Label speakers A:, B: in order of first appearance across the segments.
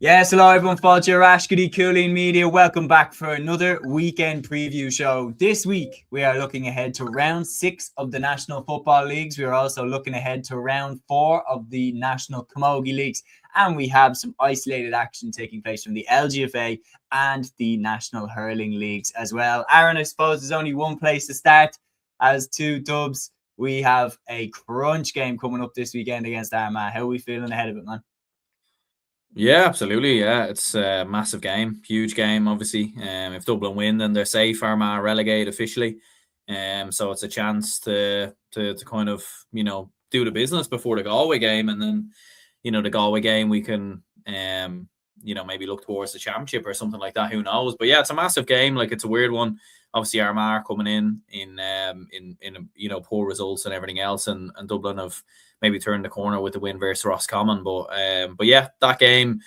A: Yes, hello everyone, Fáilte Rashkity, Cúilín Media. Welcome back for another weekend preview show. This week, we are looking ahead to round 6 of the National Football Leagues. We are also looking ahead to round 4 of the National Camogie Leagues. And we have some isolated action taking place from the LGFA and the National Hurling Leagues as well. Aaron, I suppose there's only one place to start. As two dubs, we have a crunch game coming up this weekend against Armagh. How are we feeling ahead of it, man?
B: Yeah, absolutely. Yeah, it's a massive game, huge game. Obviously, if Dublin win, then they're safe. Armagh relegate officially, so it's a chance to kind of do the business before the Galway game, and then the Galway game we can maybe look towards the championship or something like that. Who knows? But yeah, it's a massive game. Like, it's a weird one. Obviously, Armagh coming in poor results and everything else, and Dublin have maybe turned the corner with the win versus Roscommon. But yeah, that game,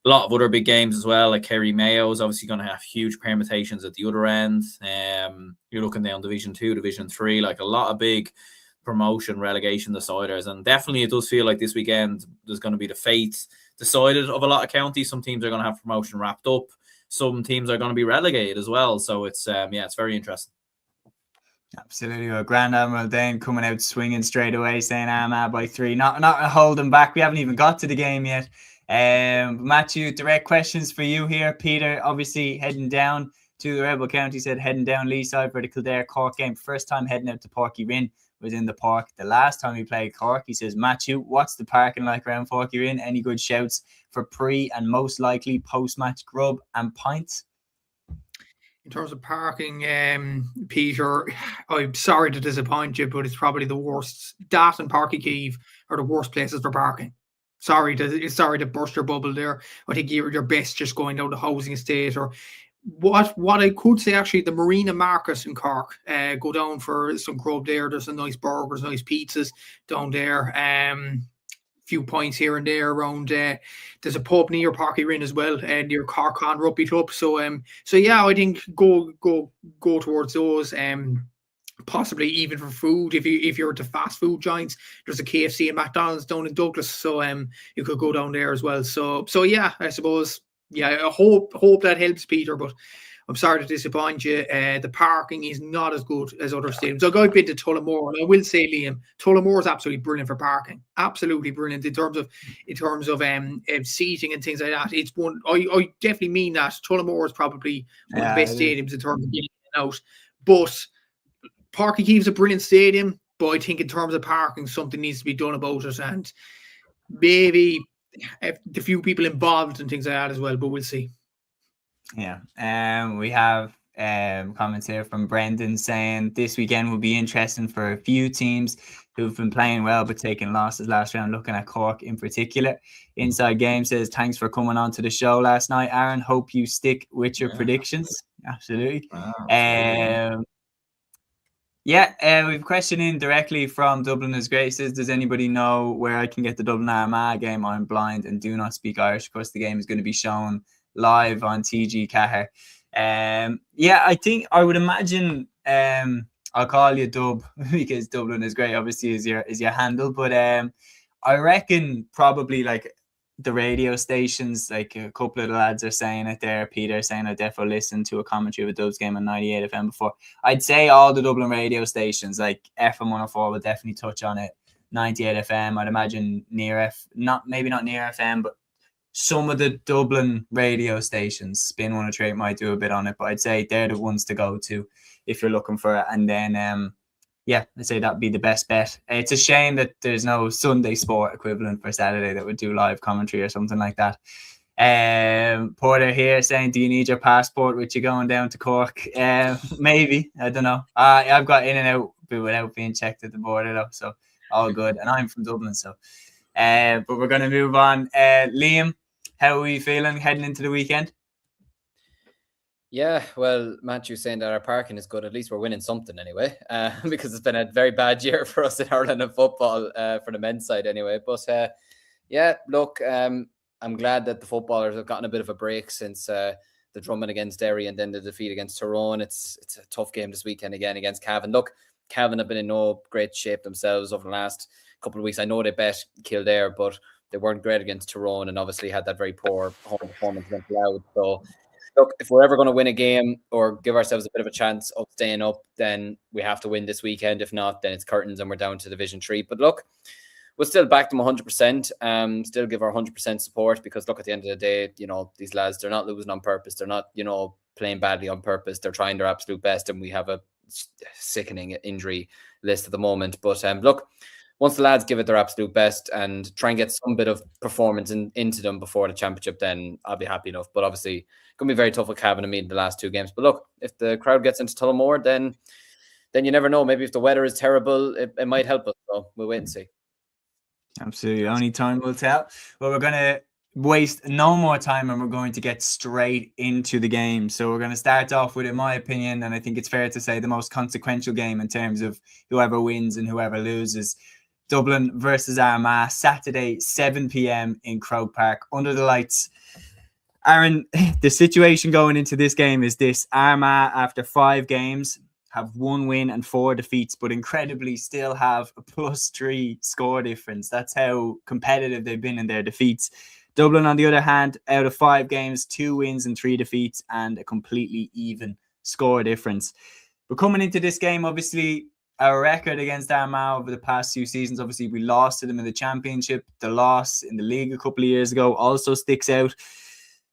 B: a lot of other big games as well. Like Kerry Mayo is obviously going to have huge permutations at the other end. You're looking down Division 2, Division 3, like a lot of big promotion, relegation deciders, and definitely it does feel like this weekend there's going to be the fate decided of a lot of counties. Some teams are going to have promotion wrapped up. Some teams are going to be relegated as well. So it's it's very interesting.
A: Absolutely. Well, Grand Admiral Dane coming out swinging straight away, saying Armagh by 3. Not holding back. We haven't even got to the game yet. Matthew, direct questions for you here. Peter, obviously heading down to the Rebel County, said heading down Leeside for the Kildare Cork game. First time heading out to Porky Rin was in the park. The last time we played Cork, he says, Matthew, what's the parking like around Porky Rin? Any good shouts for pre and most likely post-match grub and pints?
C: In terms of parking, Peter, I'm sorry to disappoint you, but it's probably the worst. That and Páirc Uí Chaoimh are the worst places for parking. Sorry to burst your bubble there. I think you're best just going down the housing estate, or what I could say, actually, the Marina Market in Cork. Go down for some grub there. There's some nice burgers, nice pizzas down there. Few points here and there around. There's a pub near Páirc Uí Rin as well, near Cork Con Rugby Club. So yeah, I think go towards those. Possibly even for food, if you're to fast food giants, there's a KFC and McDonald's down in Douglas, so you could go down there as well. So yeah, I suppose, yeah, I hope that helps, Peter, but I'm sorry to disappoint you. The parking is not as good as other stadiums. I've been to Tullamore, and I will say, Liam, Tullamore is absolutely brilliant for parking. Absolutely brilliant in terms of seating and things like that. It's one I definitely mean that. Tullamore is probably one of the best stadiums in terms of getting out. But Páirc Uí Chaoimh is a brilliant stadium, but I think in terms of parking, something needs to be done about it, and maybe the few people involved and things like that as well. But we'll see.
A: Yeah, we have comments here from Brendan saying this weekend will be interesting for a few teams who've been playing well but taking losses last round, looking at Cork in particular. Inside Game says, thanks for coming on to the show last night, Aaron. Hope you stick with your predictions. Absolutely. We have a question in directly from Dublin is Great. It says, does anybody know where I can get the Dublin Armagh game? I'm blind and do not speak Irish. Of course, the game is going to be shown live on TG Cahir. I think I would imagine I'll call you Dub because Dublin is Great, obviously, is your handle. But I reckon probably like the radio stations, like a couple of the lads are saying it there. Peter saying I definitely listened to a commentary of a Dubs game on 98 FM before. I'd say all the Dublin radio stations, like FM 104 will definitely touch on it. 98 FM, I'd imagine maybe not near FM, but some of the Dublin radio stations, Spin 103 might do a bit on it, but I'd say they're the ones to go to if you're looking for it. And then, I'd say that'd be the best bet. It's a shame that there's no Sunday Sport equivalent for Saturday that would do live commentary or something like that. Porter here saying, do you need your passport with you going down to Cork? Maybe, I don't know. I've got in and out without being checked at the border though, so all good. And I'm from Dublin, so. But we're going to move on. Liam, how are we feeling heading into the weekend?
D: Yeah, well, Matthew's saying that our parking is good. At least we're winning something anyway, because it's been a very bad year for us in Ireland and football, for the men's side anyway. But look, I'm glad that the footballers have gotten a bit of a break since the drumming against Derry and then the defeat against Tyrone. It's a tough game this weekend again against Cavan. Look, Cavan have been in no great shape themselves over the last couple of weeks. I know they bet Kildare, but They weren't great against Tyrone, and obviously had that very poor home performance against Louth. So, look, if we're ever going to win a game or give ourselves a bit of a chance of staying up, then we have to win this weekend. If not, then it's curtains and we're down to Division 3. But look, we'll still back them 100%, still give our 100% support, because look, at the end of the day, you know, these lads, they're not losing on purpose. They're not, you know, playing badly on purpose. They're trying their absolute best, and we have a sickening injury list at the moment. But look, once the lads give it their absolute best and try and get some bit of performance into them before the championship, then I'll be happy enough. But obviously, it's going to be very tough with Cavan and Meath in the last 2 games. But look, if the crowd gets into Tullamore, then you never know. Maybe if the weather is terrible, it might help us. So we'll wait and see.
A: Absolutely. Only time will tell. Well, we're going to waste no more time, and we're going to get straight into the game. So we're going to start off with, in my opinion, and I think it's fair to say, the most consequential game in terms of whoever wins and whoever loses. Dublin versus Armagh, Saturday, 7 p.m. in Croke Park, under the lights. Aaron, the situation going into this game is this. Armagh, after 5 games, have 1 win and 4 defeats, but incredibly still have a +3 score difference. That's how competitive they've been in their defeats. Dublin, on the other hand, out of 5 games, 2 wins and 3 defeats, and a completely even score difference. But coming into this game, obviously, our record against Armagh over the past 2 seasons, obviously we lost to them in the championship. The loss in the league a couple of years ago also sticks out.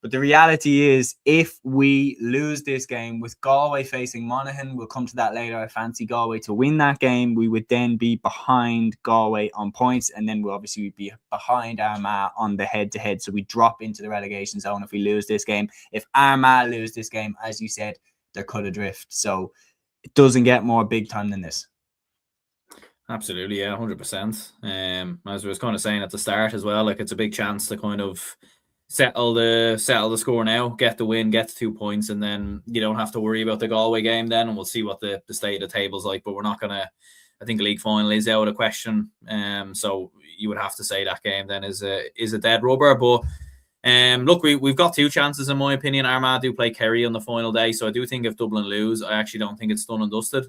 A: But the reality is, if we lose this game, with Galway facing Monaghan, we'll come to that later, I fancy Galway to win that game. We would then be behind Galway on points, and then we'll obviously be behind Armagh on the head-to-head. So we drop into the relegation zone if we lose this game. If Armagh lose this game, as you said, they're cut adrift. So it doesn't get more big time than this.
B: Absolutely, yeah, 100%. As I was kind of saying at the start as well, like, it's a big chance to kind of settle the score now, get the win, get the 2 points, and then you don't have to worry about the Galway game then, and we'll see what the state of the table's like. But we're not gonna, I think, league final is out of question. So you would have to say that game then is a dead rubber. But look, we've got 2 chances, in my opinion. Armagh do play Kerry on the final day, so I do think if Dublin lose, I actually don't think it's done and dusted,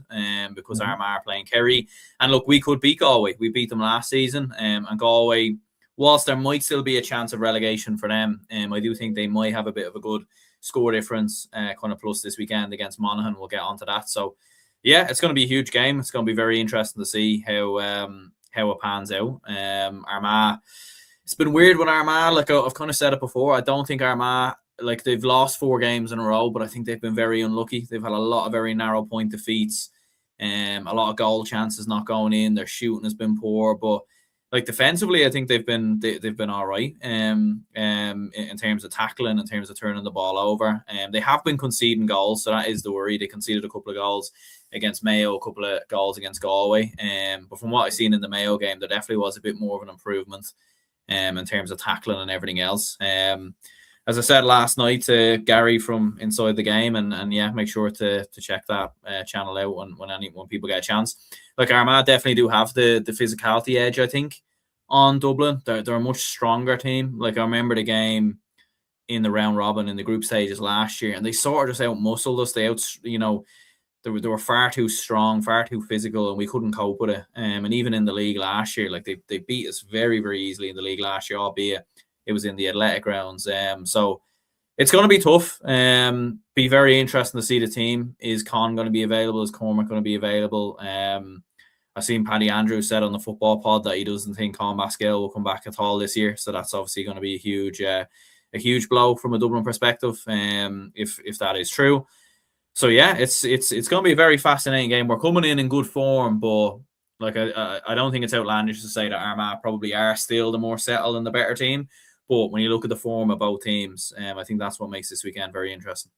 B: because Armagh are playing Kerry. And look, we could beat Galway. We beat them last season, and Galway, whilst there might still be a chance of relegation for them, I do think they might have a bit of a good score difference, kind of plus this weekend against Monaghan. We'll get onto that. So yeah, it's going to be a huge game. It's going to be very interesting to see how it pans out. Armagh, it's been weird with Armagh. Like I've kind of said it before, I don't think Armagh, like, they've lost 4 games in a row, but I think they've been very unlucky. They've had a lot of very narrow point defeats, a lot of goal chances not going in. Their shooting has been poor, but like defensively, I think they've been all right. In terms of tackling, in terms of turning the ball over, they have been conceding goals, so that is the worry. They conceded a couple of goals against Mayo, a couple of goals against Galway. But from what I've seen in the Mayo game, there definitely was a bit more of an improvement in terms of tackling and everything else. As I said last night to Gary from inside the game, and yeah, make sure to check that channel out when people get a chance. Like, Armagh definitely do have the physicality edge, I think, on Dublin. They're a much stronger team. Like, I remember the game in the round robin in the group stages last year, and they sort of just out-muscled us. They were far too strong, far too physical, and we couldn't cope with it. And even in the league last year, like, they beat us very, very easily in the league last year, albeit it was in the athletic grounds. So it's going to be tough. Be very interesting to see the team. Is Con going to be available? Is Cormac going to be available? I've seen Paddy Andrews said on the football pod that he doesn't think Con Basquel will come back at all this year. So that's obviously going to be a huge blow from a Dublin perspective, if that is true. So yeah, it's going to be a very fascinating game. We're coming in good form, but like I don't think it's outlandish to say that Armagh probably are still the more settled and the better team. But when you look at the form of both teams, I think that's what makes this weekend very interesting.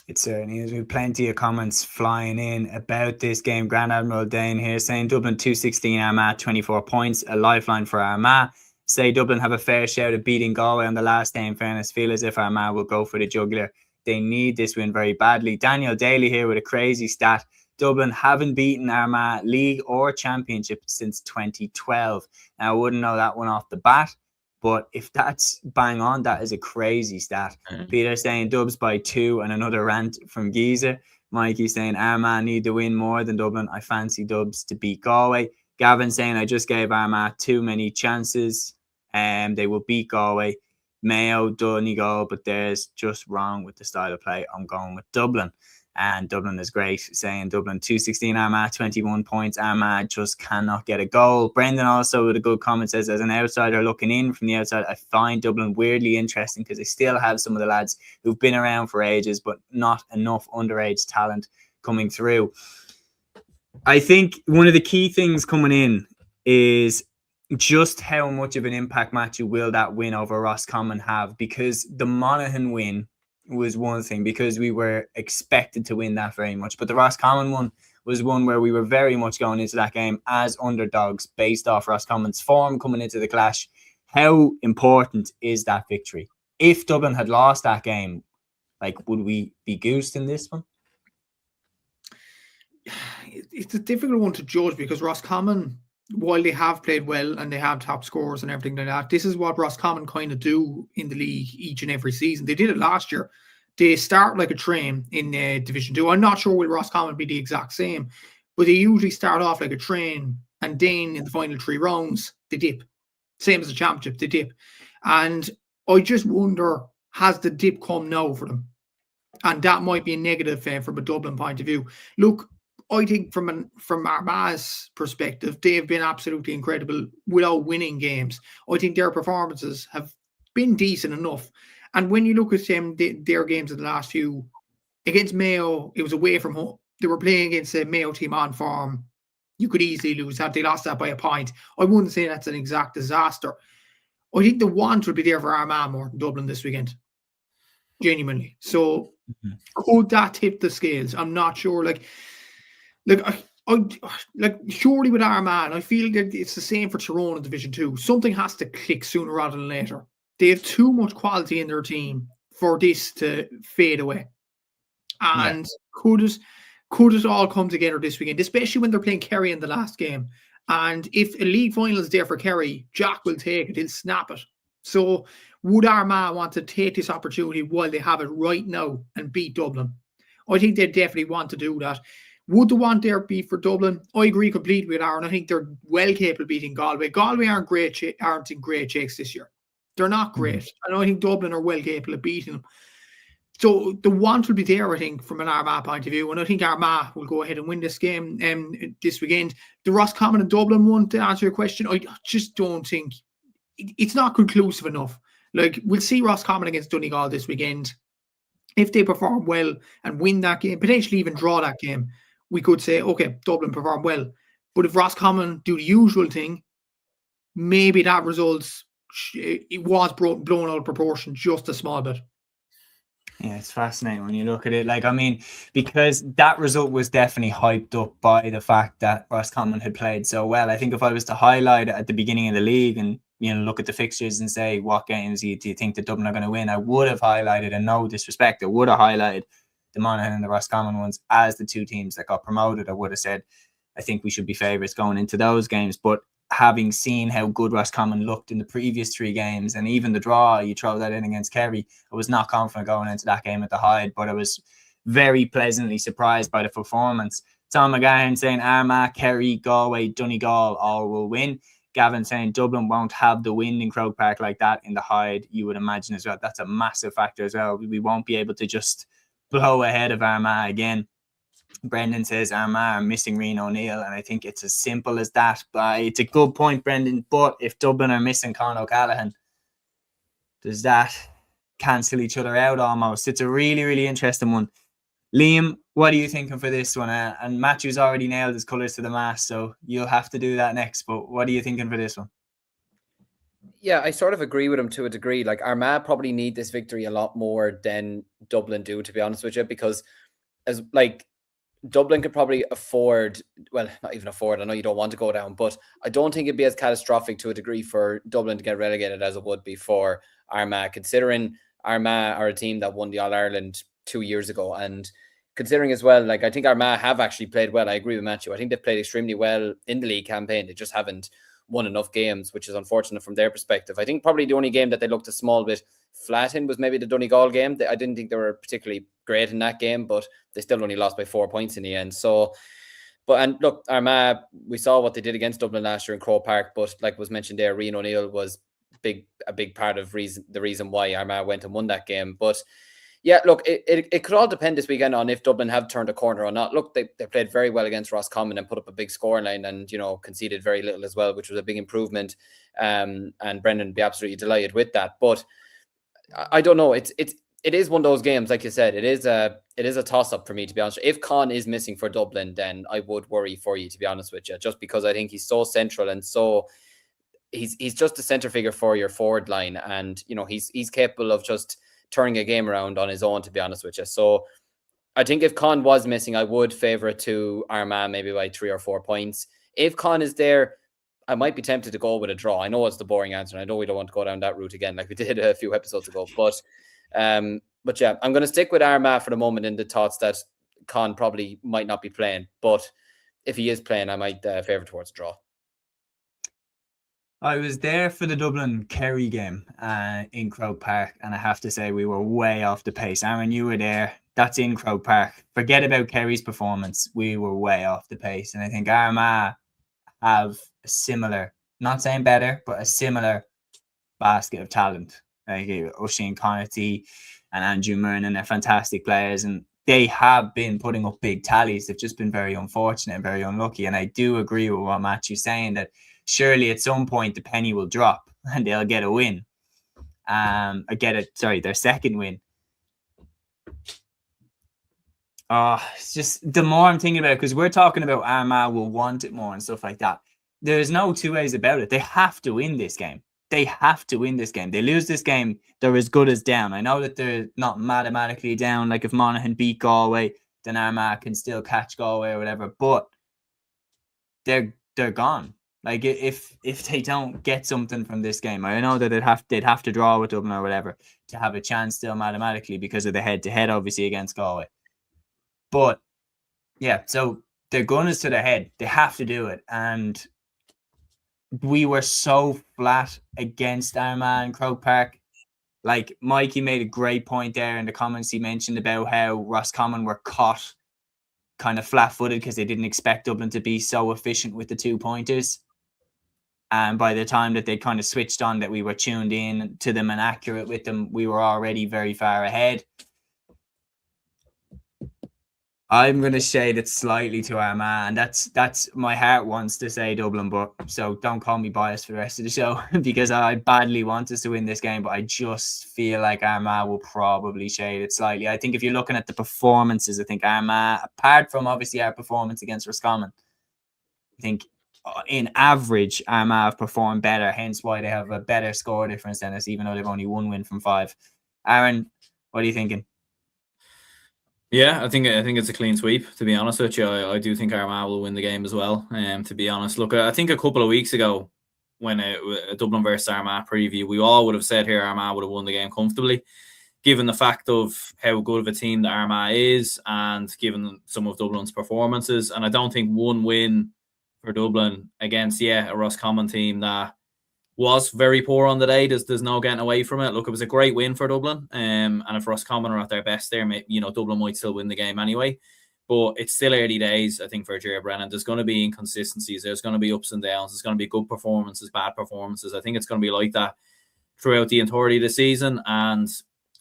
A: It certainly is. We have plenty of comments flying in about this game. Grand Admiral Dane here saying Dublin 216, Armagh 24 points, a lifeline for Armagh. Say Dublin have a fair shout of beating Galway on the last day. In fairness, feel as if Armagh will go for the jugular. They need this win very badly. Daniel Daly here with a crazy stat. Dublin haven't beaten Armagh league or championship since 2012. Now, I wouldn't know that one off the bat, but if that's bang on, that is a crazy stat. Peter saying Dubs by 2, and another rant from Giza. Mikey saying Armagh need to win more than Dublin. I fancy Dubs to beat Galway. Gavin saying I just gave Armagh too many chances. They will beat Galway. Mayo, Donegal, but there's just wrong with the style of play. I'm going with Dublin. And Dublin is great, saying Dublin 216, Armagh 21 points. Armagh just cannot get a goal. Brendan also with a good comment says, as an outsider looking in from the outside, I find Dublin weirdly interesting because they still have some of the lads who've been around for ages, but not enough underage talent coming through. I think one of the key things coming in is just how much of an impact, Matthew, will that win over Roscommon have? Because the Monaghan win was one thing, because we were expected to win that very much. But the Roscommon one was one where we were very much going into that game as underdogs based off Roscommon's form coming into the clash. How important is that victory? If Dublin had lost that game, like, would we be goosed in this one?
C: It's a difficult one to judge because Roscommon, while they have played well and they have top scores and everything like that, this is what Roscommon kind of do in the league each and every season. They did it last year. They start like a train in Division 2. I'm not sure will Roscommon be the exact same, but they usually start off like a train and then in the final 3 rounds, they dip. Same as the championship, they dip. And I just wonder, has the dip come now for them? And that might be a negative from a Dublin point of view. Look, I think from Armagh's perspective, they have been absolutely incredible without winning games. I think their performances have been decent enough. And when you look at their games in the last few, against Mayo, it was away from home. They were playing against a Mayo team on form. You could easily lose that. They lost that by a point. I wouldn't say that's an exact disaster. I think the want will be there for Armagh more than Dublin this weekend. Genuinely. So could that tip the scales? I'm not sure. Surely with Armagh, I feel that it's the same for Tyrone in Division 2. Something has to click sooner rather than later. They have too much quality in their team for this to fade away. And could it all come together this weekend, especially when they're playing Kerry in the last game? And if a league final is there for Kerry, Jack will take it. He'll snap it. So would Armagh want to take this opportunity while they have it right now and beat Dublin? I think they definitely want to do that. Would the want there be for Dublin? I agree completely with Aaron. I think they're well capable of beating Galway. Galway aren't in great shakes this year. They're not great. And I think Dublin are well capable of beating them. So the want will be there, I think, from an Armagh point of view. And I think Armagh will go ahead and win this game this weekend. The Roscommon and Dublin one, to answer your question, I just don't think it's not conclusive enough. Like, we'll see Roscommon against Donegal this weekend. If they perform well and win that game, potentially even draw that game, we could say, okay, Dublin performed well. But if Roscommon do the usual thing, maybe that results, it was blown out of proportion just a small bit.
A: Yeah, it's fascinating when you look at it. Like, I mean, because that result was definitely hyped up by the fact that Roscommon had played so well. I think if I was to highlight it at the beginning of the league and, you know, look at the fixtures and say, what games do you think that Dublin are going to win? I would have highlighted, and no disrespect, I would have highlighted the Monaghan and the Roscommon ones as the two teams that got promoted. I would have said, I think we should be favourites going into those games. But having seen how good Roscommon looked in the previous 3 games, and even the draw, you throw that in against Kerry, I was not confident going into that game at the Hyde, but I was very pleasantly surprised by the performance. Tom McGahern saying Armagh, Kerry, Galway, Donegal all will win. Gavin saying Dublin won't have the wind in Croke Park like that in the Hyde, you would imagine as well. That's a massive factor as well. We won't be able to just blow ahead of Armagh again. Brendan says Armagh are missing Rian O'Neill, and I think it's as simple as that. But it's a good point, Brendan. But if Dublin are missing Con O'Callaghan, does that cancel each other out almost? It's a really, really interesting one. Liam, what are you thinking for this one? And Matthew's already nailed his colours to the mast, so you'll have to do that next. But what are you thinking for this one?
D: Yeah, I sort of agree with him to a degree. Like, Armagh probably need this victory a lot more than Dublin do, to be honest with you, because as like Dublin could probably afford, well, not even afford, I know you don't want to go down, but I don't think it'd be as catastrophic to a degree for Dublin to get relegated as it would be for Armagh, considering Armagh are a team that won the All-Ireland 2 years ago. And considering as well, like, I think Armagh have actually played well. I agree with Matthew. I think they've played extremely well in the league campaign. They just haven't won enough games, which is unfortunate from their perspective. I think probably the only game that they looked a small bit flat in was maybe the Donegal game. I didn't think they were particularly great in that game, but they still only lost by 4 points in the end. So, and look, Armagh, we saw what they did against Dublin last year in Croke Park, but like was mentioned there, Rian O'Neill was a big part of the reason why Armagh went and won that game. But yeah, look, it could all depend this weekend on if Dublin have turned a corner or not. Look, they played very well against Roscommon and put up a big scoreline, and conceded very little as well, which was a big improvement. And Brendan would be absolutely delighted with that. But I don't know. It is one of those games, like you said. It is a toss up for me, to be honest. If Con is missing for Dublin, then I would worry for you, to be honest with you, just because I think he's so central and so he's just a centre figure for your forward line, and he's capable of just turning a game around on his own, to be honest with you. So I think if Con was missing, I would favour it to Armagh maybe by 3 or 4 points. If Con is there, I might be tempted to go with a draw. I know it's the boring answer, and I know we don't want to go down that route again like we did a few episodes ago. But yeah, I'm going to stick with Armagh for the moment in the thoughts that Con probably might not be playing. But if he is playing, I might favour towards a draw.
A: I was there for the Dublin Kerry game in Croke Park, and I have to say we were way off the pace. Aaron, you were there. That's in Croke Park. Forget about Kerry's performance. We were way off the pace, and I think Armagh have a similar, not saying better, but a similar basket of talent. Like Oisin Connaughty and Andrew Murnan are fantastic players, and they have been putting up big tallies. They've just been very unfortunate and very unlucky. And I do agree with what Matthew's saying, that surely at some point the penny will drop and they'll get a win. Their second win. It's just the more I'm thinking about it, because we're talking about Armagh will want it more and stuff like that. There's no two ways about it. They have to win this game. They have to win this game. They lose this game, they're as good as down. I know that they're not mathematically down. Like if Monaghan beat Galway, then Armagh can still catch Galway or whatever. But they're gone. Like if they don't get something from this game, I know that they'd have to draw with Dublin or whatever to have a chance still mathematically because of the head-to-head obviously against Galway. But yeah, so their gun is to their head. They have to do it. And we were so flat against Armagh and Croke Park. Like Mikey made a great point there in the comments. He mentioned about how Roscommon were caught kind of flat-footed because they didn't expect Dublin to be so efficient with the 2-pointers. And by the time that they kind of switched on, that we were tuned in to them and accurate with them, we were already very far ahead. I'm going to shade it slightly to Armagh, and that's my heart wants to say Dublin, but so don't call me biased for the rest of the show because I badly want us to win this game, but I just feel like Armagh will probably shade it slightly. I think if you're looking at the performances, I think Armagh, apart from obviously our performance against Roscommon, I think in average Armagh have performed better, hence why they have a better score difference than us, even though they've only 1 win from 5. Aaron, what are you thinking?
B: Yeah, I think it's a clean sweep, to be honest with you. I do think Armagh will win the game as well, to be honest. Look, I think a couple of weeks ago, when a Dublin versus Armagh preview, we all would have said here Armagh would have won the game comfortably, given the fact of how good of a team the Armagh is and given some of Dublin's performances. And I don't think one win for Dublin against, a Roscommon team that was very poor on the day. There's no getting away from it. Look, it was a great win for Dublin. And if Roscommon are at their best there, Dublin might still win the game anyway. But it's still early days, I think, for Gerard Brennan. There's going to be inconsistencies. There's going to be ups and downs. There's going to be good performances, bad performances. I think it's going to be like that throughout the entirety of the season. And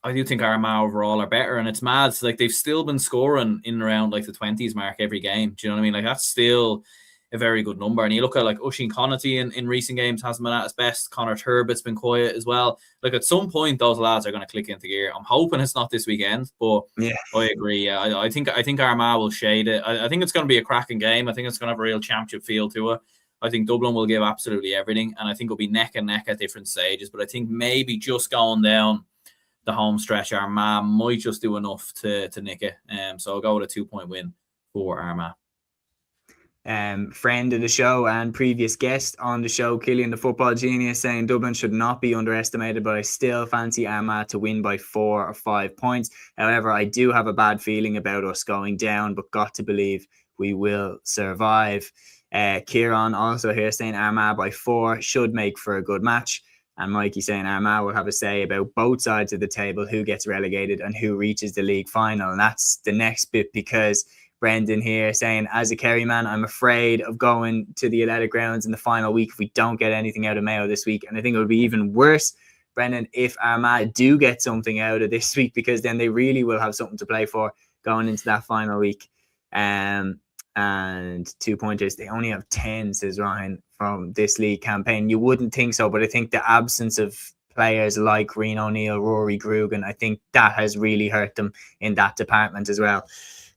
B: I do think Armagh overall are better. And it's mad. It's like they've still been scoring in and around like the 20s mark every game. Do you know what I mean? Like that's still a very good number. And you look at like Oisin Connaughty in recent games hasn't been at his best. Connor Turbott's been quiet as well. Like at some point those lads are going to click into gear. I'm hoping it's not this weekend, but yeah, I agree. Yeah, I think Armagh will shade it. I think it's going to be a cracking game. I think it's going to have a real championship feel to it. I think Dublin will give absolutely everything, and I think it'll be neck and neck at different stages. But I think maybe just going down the home stretch, Armagh might just do enough to nick it. So I'll go with a 2-point win for Armagh.
A: Friend of the show and previous guest on the show, Cúilín the Football Genius, saying Dublin should not be underestimated, but I still fancy Armagh to win by 4 or 5 points. However, I do have a bad feeling about us going down, but got to believe we will survive. Kieran also here saying Armagh by 4 should make for a good match. And Mikey saying Armagh will have a say about both sides of the table, who gets relegated and who reaches the league final. And that's the next bit, because Brendan here saying, as a Kerry man, I'm afraid of going to the Athletic Grounds in the final week if we don't get anything out of Mayo this week. And I think it would be even worse, Brendan, if Armagh do get something out of this week, because then they really will have something to play for going into that final week. And 2 pointers, they only have 10, says Ryan, from this league campaign. You wouldn't think so, but I think the absence of players like Rian O'Neill, Rory Grugan, I think that has really hurt them in that department as well.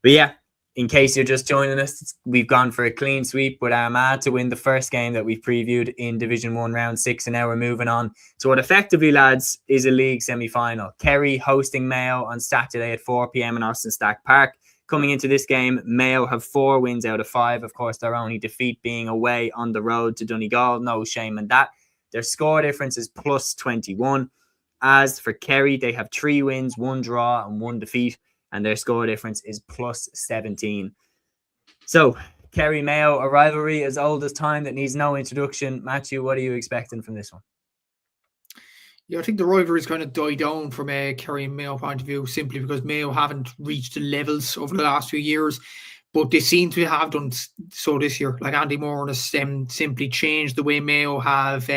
A: But yeah, in case you're just joining us, we've gone for a clean sweep with Armagh to win the first game that we've previewed in Division 1 Round 6, and now we're moving on to what effectively, lads, is a league semi-final. Kerry hosting Mayo on Saturday at 4 p.m. in Austin Stack Park. Coming into this game, Mayo have 4 wins out of 5. Of course, their only defeat being away on the road to Donegal. No shame in that. Their score difference is plus 21. As for Kerry, they have 3 wins, 1 draw and 1 defeat, and their score difference is plus 17. So, Kerry Mayo, a rivalry as old as time that needs no introduction. Matthew, what are you expecting from this one?
C: Yeah, I think the rivalry's kind of died down from a Kerry and Mayo point of view, simply because Mayo haven't reached the levels over the last few years, but they seem to have done so this year. Like Andy Moore has simply changed the way Mayo have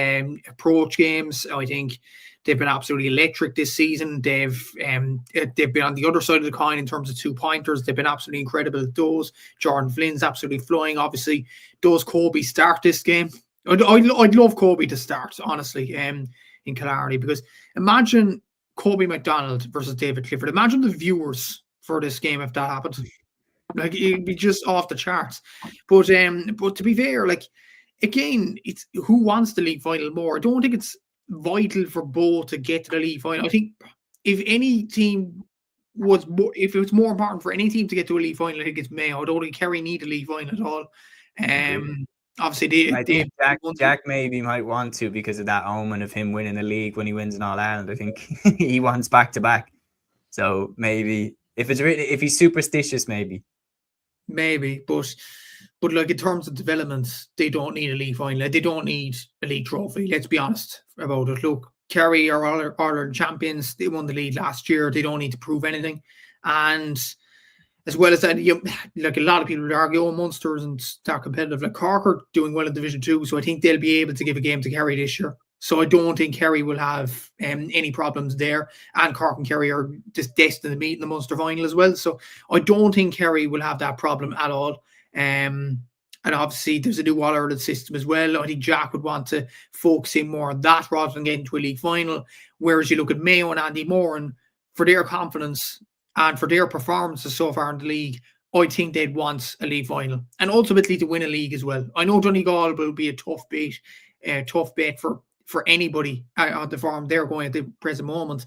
C: approached games. I think they've been absolutely electric this season. They've been on the other side of the coin in terms of 2-pointers. They've been absolutely incredible at those. Jordan Flynn's absolutely flying. Obviously, does Kobe start this game? I'd love Kobe to start, honestly, in Killarney, because imagine Kobe McDonald versus David Clifford. Imagine the viewers for this game if that happened. Like, it'd be just off the charts. But to be fair, like, again, it's who wants the league final more. I don't think it's vital for both to get to the league final. I think if it was more important for any team to get to a league final, I think it's Mayo. I don't think Kerry need a league final at all. Obviously,
A: I think Jack maybe might want to, because of that omen of him winning the league when he wins in All Ireland. I think he wants back to back. So maybe if he's superstitious, maybe. But like, in terms of development, they don't need a league final. They don't need a league trophy. Let's be honest about it. Look, Kerry are All Ireland champions. They won the league last year. They don't need to prove anything. And as well as that, like, a lot of people would argue, Munster isn't that competitive. Like, Cork are doing well in Division 2, so I think they'll be able to give a game to Kerry this year. So I don't think Kerry will have any problems there. And Cork and Kerry are just destined to meet in the Munster final as well. So I don't think Kerry will have that problem at all. And obviously there's a new All Ireland system as well. I think Jack would want to focus in more on that rather than getting to a league final. Whereas you look at Mayo and Andy Moore, and for their confidence and for their performances so far in the league, I think they'd want a league final and ultimately to win a league as well. I know Donegal will be a tough bet for anybody on the form they're going at the present moment.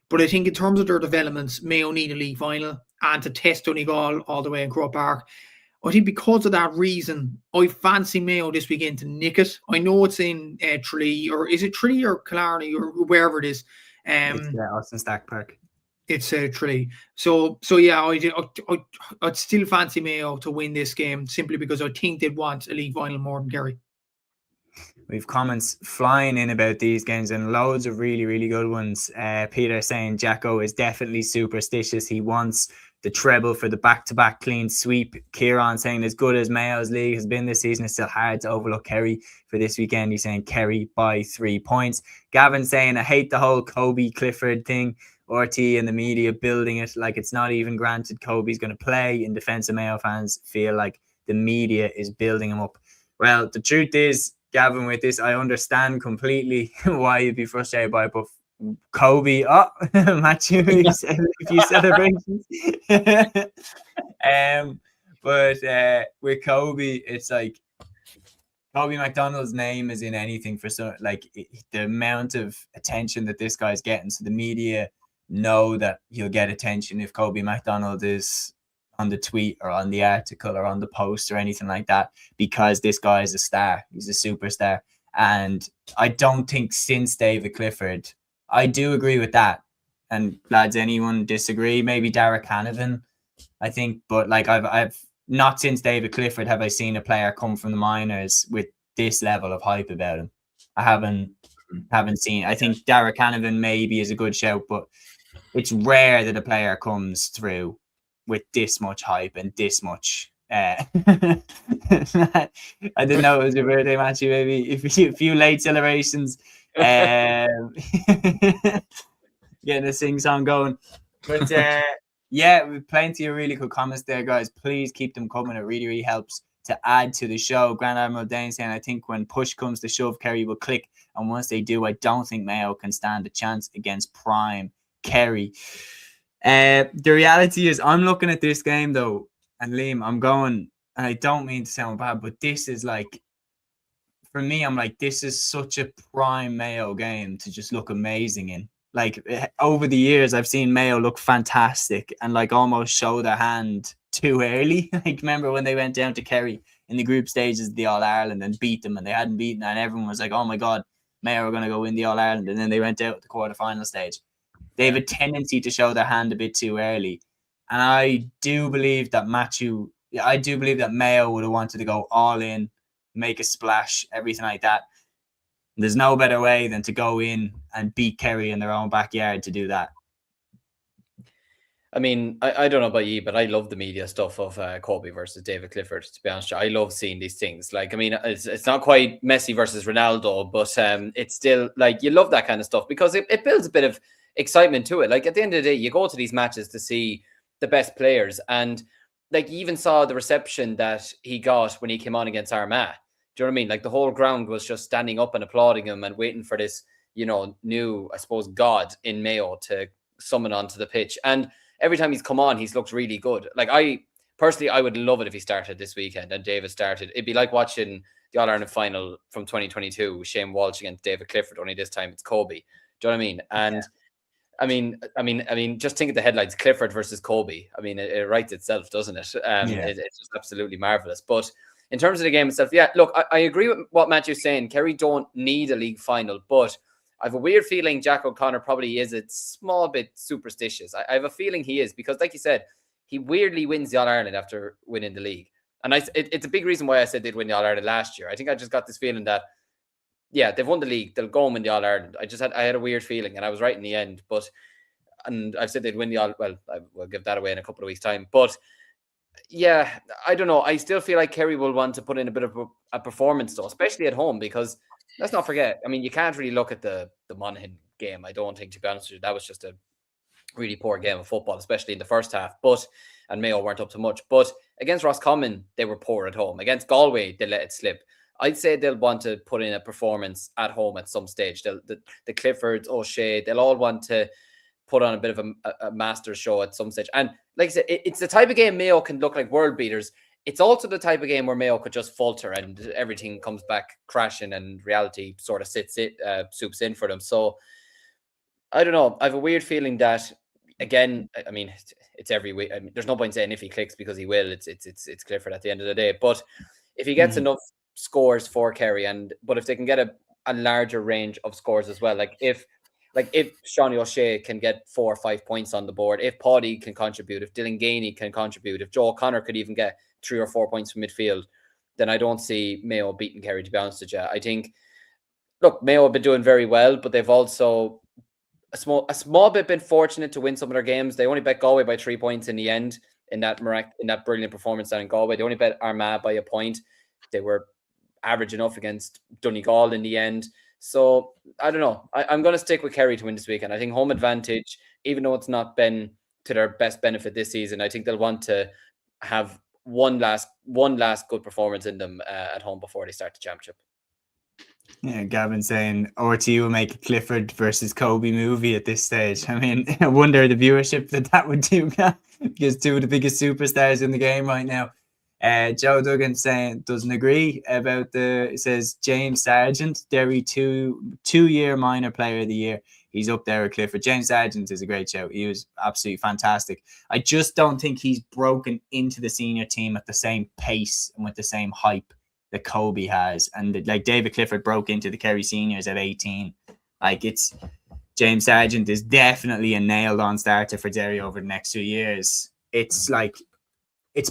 A: But I think in terms of their developments, Mayo need a league final, and to test Donegal all the way in Croke Park. I think because of that reason, I fancy Mayo this weekend to nick it. I know it's in Tralee, or is it Tralee or Killarney or wherever it is? It's Austin Stack Park.
C: It's Tralee. So yeah, I'd still fancy Mayo to win this game, simply because I think they'd want a league final more than Kerry.
A: We've comments flying in about these games, and loads of really, really good ones. Peter saying Jacko is definitely superstitious. He wants the treble for the back-to-back clean sweep. Kieran saying, as good as Mayo's league has been this season, it's still hard to overlook Kerry for this weekend. He's saying Kerry by 3 points. Gavin saying, I hate the whole Kobe Clifford thing. RT and the media building it like it's not even granted Kobe's going to play. In defense of Mayo fans, feel like the media is building him up. Well, the truth is, Gavin, with this, I understand completely why you'd be frustrated by it, but Kobe, Matthew, a few celebrations. But with Kobe, it's like Kobe McDonald's name is in anything for so, like, the amount of attention that this guy's getting. So the media know that he'll get attention if Kobe McDonald is on the tweet or on the article or on the post or anything like that, because this guy is a star. He's a superstar. And I don't think since David Clifford, I do agree with that. And lads, anyone disagree? Maybe Derek Hanavan, I think. But like, I've not since David Clifford have I seen a player come from the minors with this level of hype about him. I haven't seen. I think Derek Hanavan maybe is a good shout, but it's rare that a player comes through with this much hype and this much. I didn't know it was your birthday, Matthew. Maybe a few late celebrations, getting a sing song going. But yeah, we've plenty of really good comments there, guys. Please keep them coming. It really, really helps to add to the show. Grand Admiral Dane saying, I think when push comes to shove, Kerry will click. And once they do, I don't think Mayo can stand a chance against prime Kerry. The reality is, I'm looking at this game, though, and Liam, I'm going, and I don't mean to sound bad, but this is like, for me, I'm like, this is such a prime Mayo game to just look amazing in. Like, over the years, I've seen Mayo look fantastic and like almost show their hand too early. Like, remember when they went down to Kerry in the group stages of the All-Ireland and beat them, and they hadn't beaten, and everyone was like, oh my God, Mayo are going to go win the All-Ireland. And then they went out at the quarterfinal stage. They have a tendency to show their hand a bit too early. And I do believe that Mayo would have wanted to go all in, make a splash, everything like that. There's no better way than to go in and beat Kerry in their own backyard to do that.
D: I mean, I don't know about you, but I love the media stuff of Kobe versus David Clifford, to be honest. I love seeing these things. Like, I mean, it's not quite Messi versus Ronaldo, but it's still, like, you love that kind of stuff because it builds a bit of excitement to it. Like, at the end of the day, you go to these matches to see the best players. And, like, you even saw the reception that he got when he came on against Armagh. Do you know what I mean? Like, the whole ground was just standing up and applauding him and waiting for this, new, I suppose, god in Mayo to summon onto the pitch. And every time he's come on, he's looked really good. Like, I would love it if he started this weekend and David started. It'd be like watching the All-Ireland final from 2022, Shane Walsh against David Clifford, only this time it's Kobe. Do you know what I mean? And yeah. I mean, just think of the headlines: Clifford versus Kobe. I mean, it writes itself, doesn't it? It's just absolutely marvelous. But in terms of the game itself, yeah, look, I agree with what Matthew's saying. Kerry don't need a league final, but I have a weird feeling Jack O'Connor probably is a small bit superstitious. I have a feeling he is because, like you said, he weirdly wins the All-Ireland after winning the league. And it's a big reason why I said they'd win the All-Ireland last year. I think I just got this feeling that, yeah, they've won the league. They'll go and win the All-Ireland. I had a weird feeling, and I was right in the end. And I've said they'd win the All-Well, I will give that away in a couple of weeks' time. But yeah, I don't know. I still feel like Kerry will want to put in a bit of a performance, though, especially at home, because let's not forget, I mean, you can't really look at the Monaghan game, I don't think, to be honest with you. That was just a really poor game of football, especially in the first half. And Mayo weren't up to much. But against Roscommon, they were poor at home. Against Galway, they let it slip. I'd say they'll want to put in a performance at home at some stage. The Cliffords, O'Shea, they'll all want to put on a bit of a master show at some stage. And like I said, it's the type of game Mayo can look like world beaters. It's also the type of game where Mayo could just falter and everything comes back crashing and reality sort of soups in for them. So I don't know. I have a weird feeling that, again, I mean, it's every week. I mean, there's no point saying if he clicks because he will. It's Clifford at the end of the day. But if he gets enough scores for Kerry, but if they can get a larger range of scores as well, like if Sean O'Shea can get 4 or 5 points on the board, if Paddy can contribute, if Dylan Gainey can contribute, if Joe O'Connor could even get 3 or 4 points from midfield, then I don't see Mayo beating Kerry, to be honest with you. I think, look, Mayo have been doing very well, but they've also a small bit been fortunate to win some of their games. They only bet Galway by 3 points in the end in that brilliant performance down in Galway. They only bet Armagh by a point. They were average enough against Donegal in the end. So I don't know. I'm going to stick with Kerry to win this weekend. I think home advantage, even though it's not been to their best benefit this season, I think they'll want to have one last good performance in them at home before they start the championship.
A: Yeah, Gavin saying RTE will make a Clifford versus Kobe movie at this stage. I mean, I wonder the viewership that would do, because two of the biggest superstars in the game right now. Joe Duggan saying doesn't agree about it says James Sargent, Derry 2-year minor player of the year. He's up there with Clifford. James Sargent is a great show. He was absolutely fantastic. I just don't think he's broken into the senior team at the same pace and with the same hype that Kobe has. And like David Clifford broke into the Kerry seniors at 18. Like James Sargent is definitely a nailed on starter for Derry over the next 2 years. It's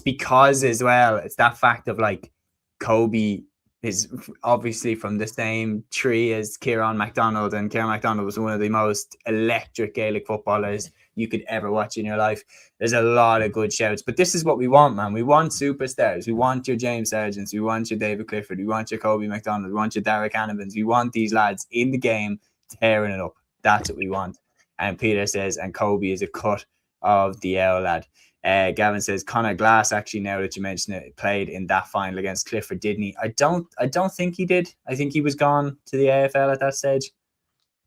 A: because as well, it's that fact of like Kobe is obviously from the same tree as Kieran MacDonald, and Kieran MacDonald was one of the most electric Gaelic footballers you could ever watch in your life. There's a lot of good shouts, but this is what we want, man. We want superstars. We want your James Sargents. We want your David Clifford. We want your Kobe MacDonald. We want your Derek Hanivans. We want these lads in the game tearing it up. That's what we want. And Peter says, and Kobe is a cut of the L lad. Gavin says Conor Glass, actually, now that you mention it, played in that final against Clifford, didn't he? I don't think he did. I think he was gone to the AFL at that stage.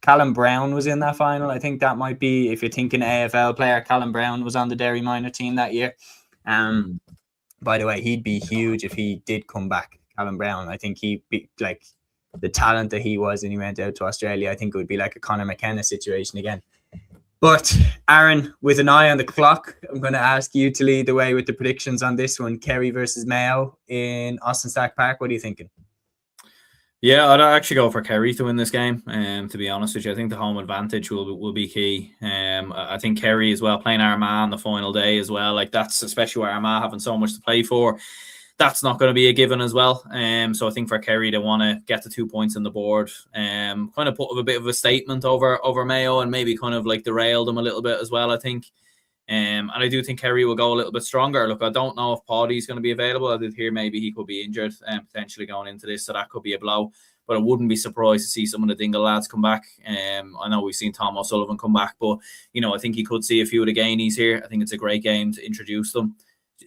A: Callum Brown was in that final. I think that might be, if you're thinking AFL player, Callum Brown was on the Derry minor team that year. By the way, he'd be huge if he did come back. Callum Brown, I think he'd be like the talent that he was, and he went out to Australia. I think it would be like a Conor McKenna situation again. But Aaron, with an eye on the clock, I'm going to ask you to lead the way with the predictions on this one. Kerry versus Mayo in Austin Stack Park. What are you thinking?
B: Yeah, I'd actually go for Kerry to win this game. To be honest with you, I think the home advantage will be key. I think Kerry as well, playing Armagh on the final day as well. Like, that's especially where Armagh having so much to play for. That's not going to be a given as well. So I think for Kerry, they want to get the 2 points on the board, kind of put a bit of a statement over Mayo, and maybe kind of like derail them a little bit as well, I think. And I do think Kerry will go a little bit stronger. Look, I don't know if Paddy's going to be available. I did hear maybe he could be injured potentially going into this, so that could be a blow. But I wouldn't be surprised to see some of the Dingle lads come back. I know we've seen Tom O'Sullivan come back, but I think he could see a few of the Gainies here. I think it's a great game to introduce them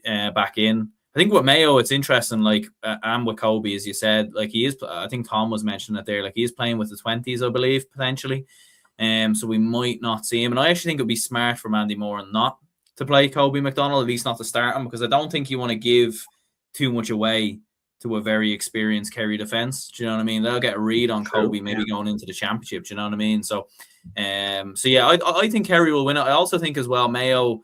B: back in. I think with Mayo, it's interesting, like, and with Kobe, as you said, like, he is, I think Tom was mentioning it there, like, he is playing with the 20s, I believe, potentially. So we might not see him. And I actually think it would be smart for Andy Moran not to play Kobe MacDonald, at least not to start him, because I don't think you want to give too much away to a very experienced Kerry defence. Do you know what I mean? They'll get a read on Kobe maybe going into the championship. Do you know what I mean? So, yeah, I think Kerry will win it. I also think as well, Mayo,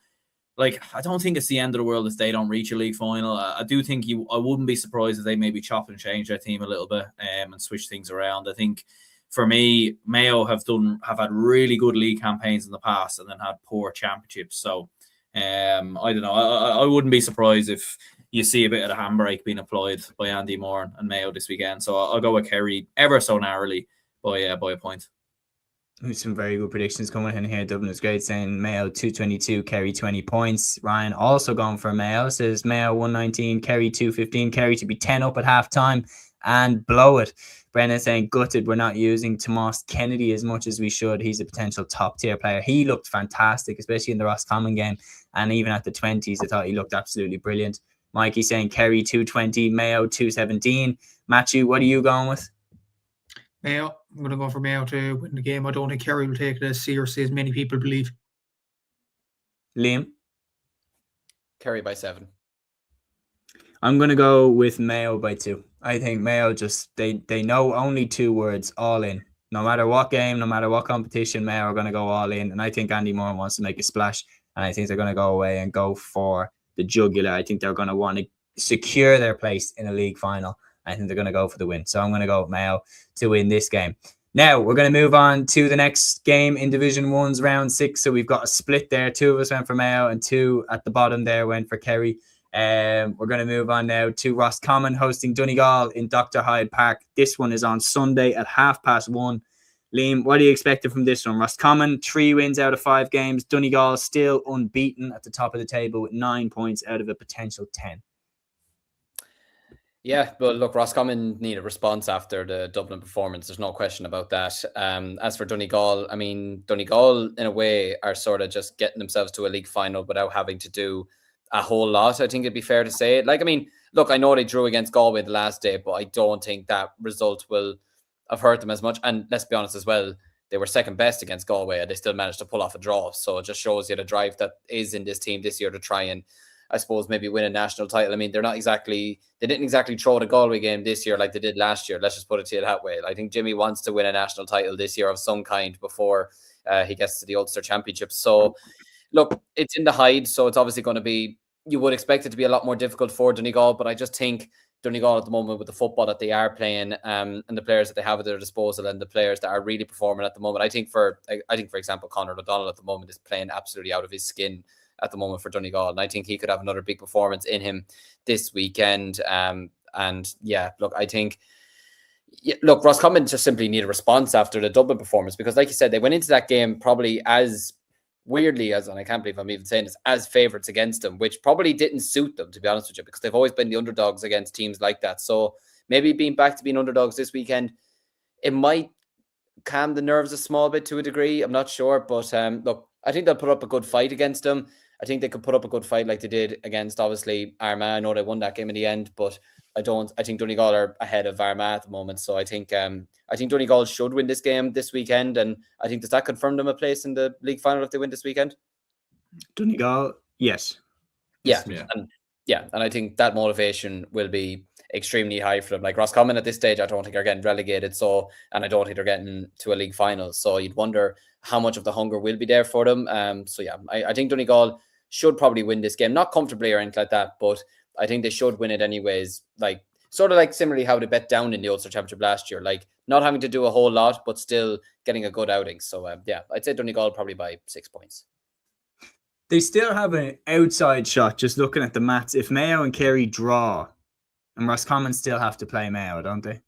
B: like, I don't think it's the end of the world if they don't reach a league final. I do think I wouldn't be surprised if they maybe chop and change their team a little bit and switch things around. I think for me, Mayo have had really good league campaigns in the past and then had poor championships. So I don't know. I wouldn't be surprised if you see a bit of the handbrake being applied by Andy Moran and Mayo this weekend. So I'll go with Kerry ever so narrowly by a point.
A: Some very good predictions coming in here. Dublin is great, saying Mayo 222, Kerry 20 points. Ryan also going for Mayo, says Mayo 119, Kerry 215, Kerry to be 10 up at half time and blow it. Brennan saying gutted we're not using Tomas Kennedy as much as we should. He's a potential top tier player. He looked fantastic, especially in the Roscommon game, and even at the 20s I thought he looked absolutely brilliant. Mikey saying Kerry 220, Mayo 217. Matthew, what are you going with?
C: Mayo. I'm going to go for Mayo to win the game. I don't think Kerry will take it as seriously as many people believe.
A: Liam?
D: Kerry by 7.
A: I'm going to go with Mayo by 2. I think Mayo just, they know only 2 words, all in. No matter what game, no matter what competition, Mayo are going to go all in. And I think Andy Moran wants to make a splash. And I think they're going to go away and go for the jugular. I think they're going to want to secure their place in a league final. I think they're going to go for the win. So I'm going to go with Mayo to win this game. Now, we're going to move on to the next game in Division 1's round 6. So we've got a split there. 2 of us went for Mayo and 2 at the bottom there went for Kerry. We're going to move on now to Roscommon hosting Donegal in Dr. Hyde Park. This one is on Sunday at 1:30. Liam, what are you expecting from this one? Roscommon, 3 wins out of 5 games. Donegal still unbeaten at the top of the table with 9 points out of a potential 10.
D: Yeah, but look, Roscommon need a response after the Dublin performance. There's no question about that. As for Donegal, I mean, Donegal, in a way, are sort of just getting themselves to a league final without having to do a whole lot, I think it'd be fair to say. Like, I mean, look, I know they drew against Galway the last day, but I don't think that result will have hurt them as much. And let's be honest as well, they were second best against Galway and they still managed to pull off a draw. So it just shows you the drive that is in this team this year to try and, I suppose, maybe win a national title. I mean, they didn't exactly throw the Galway game this year like they did last year. Let's just put it to you that way. I think Jimmy wants to win a national title this year of some kind before he gets to the Ulster Championship. So, look, it's in the Hyde, so it's obviously going to be, you would expect it to be a lot more difficult for Donegal, but I just think Donegal at the moment, with the football that they are playing and the players that they have at their disposal and the players that are really performing at the moment, I think, for example, Conor O'Donnell at the moment is playing absolutely out of his skin at the moment for Donegal, and I think he could have another big performance in him this weekend. And yeah, look, I think, look, Roscommon just simply need a response after the Dublin performance, because like you said, they went into that game probably as weirdly as, and I can't believe I'm even saying this, as favourites against them, which probably didn't suit them, to be honest with you, because they've always been the underdogs against teams like that. So maybe being back to being underdogs this weekend, it might calm the nerves a small bit to a degree. I'm not sure, but look, I think they'll put up a good fight against them. I think they could put up a good fight like they did against, obviously, Armagh. I know they won that game in the end, but I think Donegal are ahead of Armagh at the moment. So I think Donegal should win this game this weekend, and I think, does that confirm them a place in the league final if they win this weekend?
A: Donegal, yes.
D: Yeah. And I think that motivation will be extremely high for them. Like Roscommon at this stage, I don't think are getting relegated, and I don't think they're getting to a league final. So you'd wonder how much of the hunger will be there for them. I think Donegal should probably win this game, not comfortably or anything like that, but I think they should win it anyways. Like sort of like similarly how they bet down in the Ulster Championship last year, like not having to do a whole lot, but still getting a good outing. So I'd say Donegal probably by 6 points.
A: They still have an outside shot, just looking at the maths. If Mayo and Kerry draw, and Roscommon still have to play Mayo, don't they?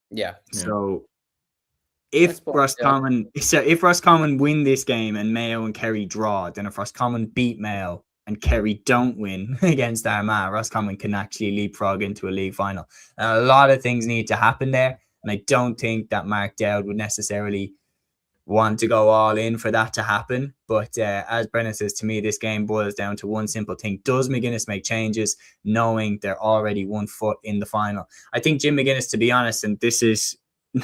D: Yeah.
A: So if Roscommon win this game and Mayo and Kerry draw, then if Roscommon beat Mayo and Kerry don't win against Armagh, Roscommon can actually leapfrog into a league final. And a lot of things need to happen there, and I don't think that Mark Dowd would necessarily want to go all in for that to happen. But as Brennan says, to me, this game boils down to one simple thing. Does McGuinness make changes knowing they're already 1 foot in the final? I think Jim McGuinness, to be honest, and this is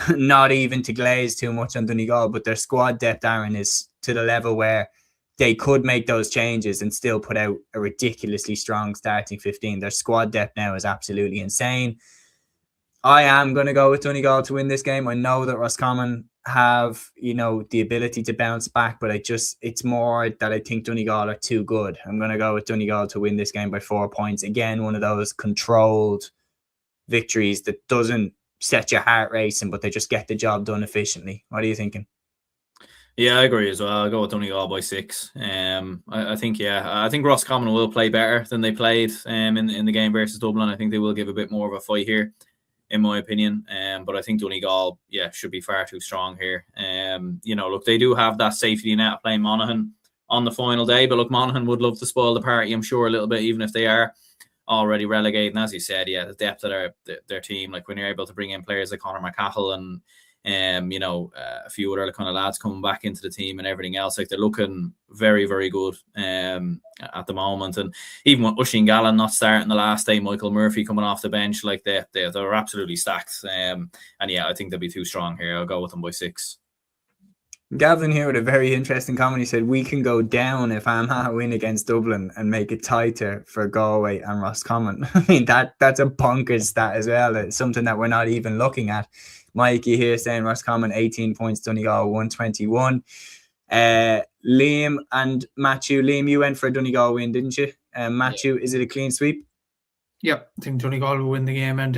A: not even to glaze too much on Donegal, but their squad depth, Aaron, is to the level where they could make those changes and still put out a ridiculously strong starting 15. Their squad depth now is absolutely insane. I am going to go with Donegal to win this game. I know that Roscommon have, the ability to bounce back, but it's more that I think Donegal are too good. I'm going to go with Donegal to win this game by 4 points. Again, one of those controlled victories that doesn't set your heart racing, but they just get the job done efficiently. What are you thinking?
B: Yeah, I agree as well. I'll go with Donegal by 6. I think Roscommon will play better than they played in the game versus Dublin. I think they will give a bit more of a fight here, in my opinion. But I think Donegal, should be far too strong here. Look, they do have that safety net playing Monaghan on the final day, but look, Monaghan would love to spoil the party, I'm sure, a little bit, even if they are already relegated. And as you said, the depth of their team, like when you're able to bring in players like Conor McCahill and a few other kind of lads coming back into the team and everything else, like they're looking very, very good at the moment. And even with Oisin Gallen not starting the last day, Michael Murphy coming off the bench, like they're absolutely stacked. I think they'll be too strong here. I'll go with them by 6.
A: Gavin here with a very interesting comment. He said, we can go down if Armagh win against Dublin and make it tighter for Galway and Roscommon. I mean, that's a bonkers stat as well. It's something that we're not even looking at. Mikey here saying Roscommon 18 points, Donegal 121. Liam and Matthew. Liam, you went for a Donegal win, didn't you? Matthew, is it a clean sweep?
C: Yep, I think Donegal will win the game. And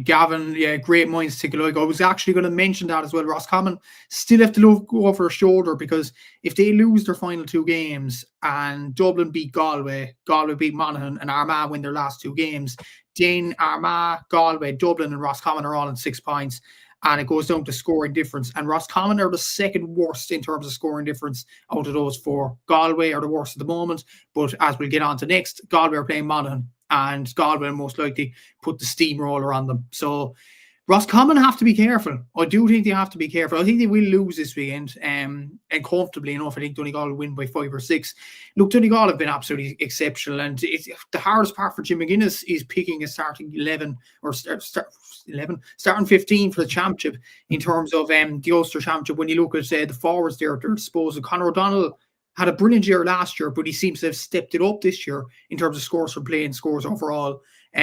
C: Gavin, great minds think alike. I was actually going to mention that as well. Roscommon still have to look over their shoulder, because if they lose their final 2 games and Dublin beat Galway beat Monaghan, and Armagh win their last 2 games, then Armagh, Galway, Dublin and Roscommon are all on 6 points. And it goes down to scoring difference. And Roscommon are the second worst in terms of scoring difference out of those 4. Galway are the worst at the moment. But as we'll get on to next, Galway are playing Monaghan, and Galway will most likely put the steamroller on them. So Roscommon have to be careful. I do think they have to be careful. I think they will lose this weekend, and comfortably enough. I think Donegal will win by 5 or 6. Look, Donegal have been absolutely exceptional, and the hardest part for Jim McGuinness is picking a starting 11 or starting 15 for the championship in terms of the Ulster Championship. When you look at the forwards there, they're disposed of. Conor O'Donnell had a brilliant year last year, but he seems to have stepped it up this year in terms of scores for play and scores overall.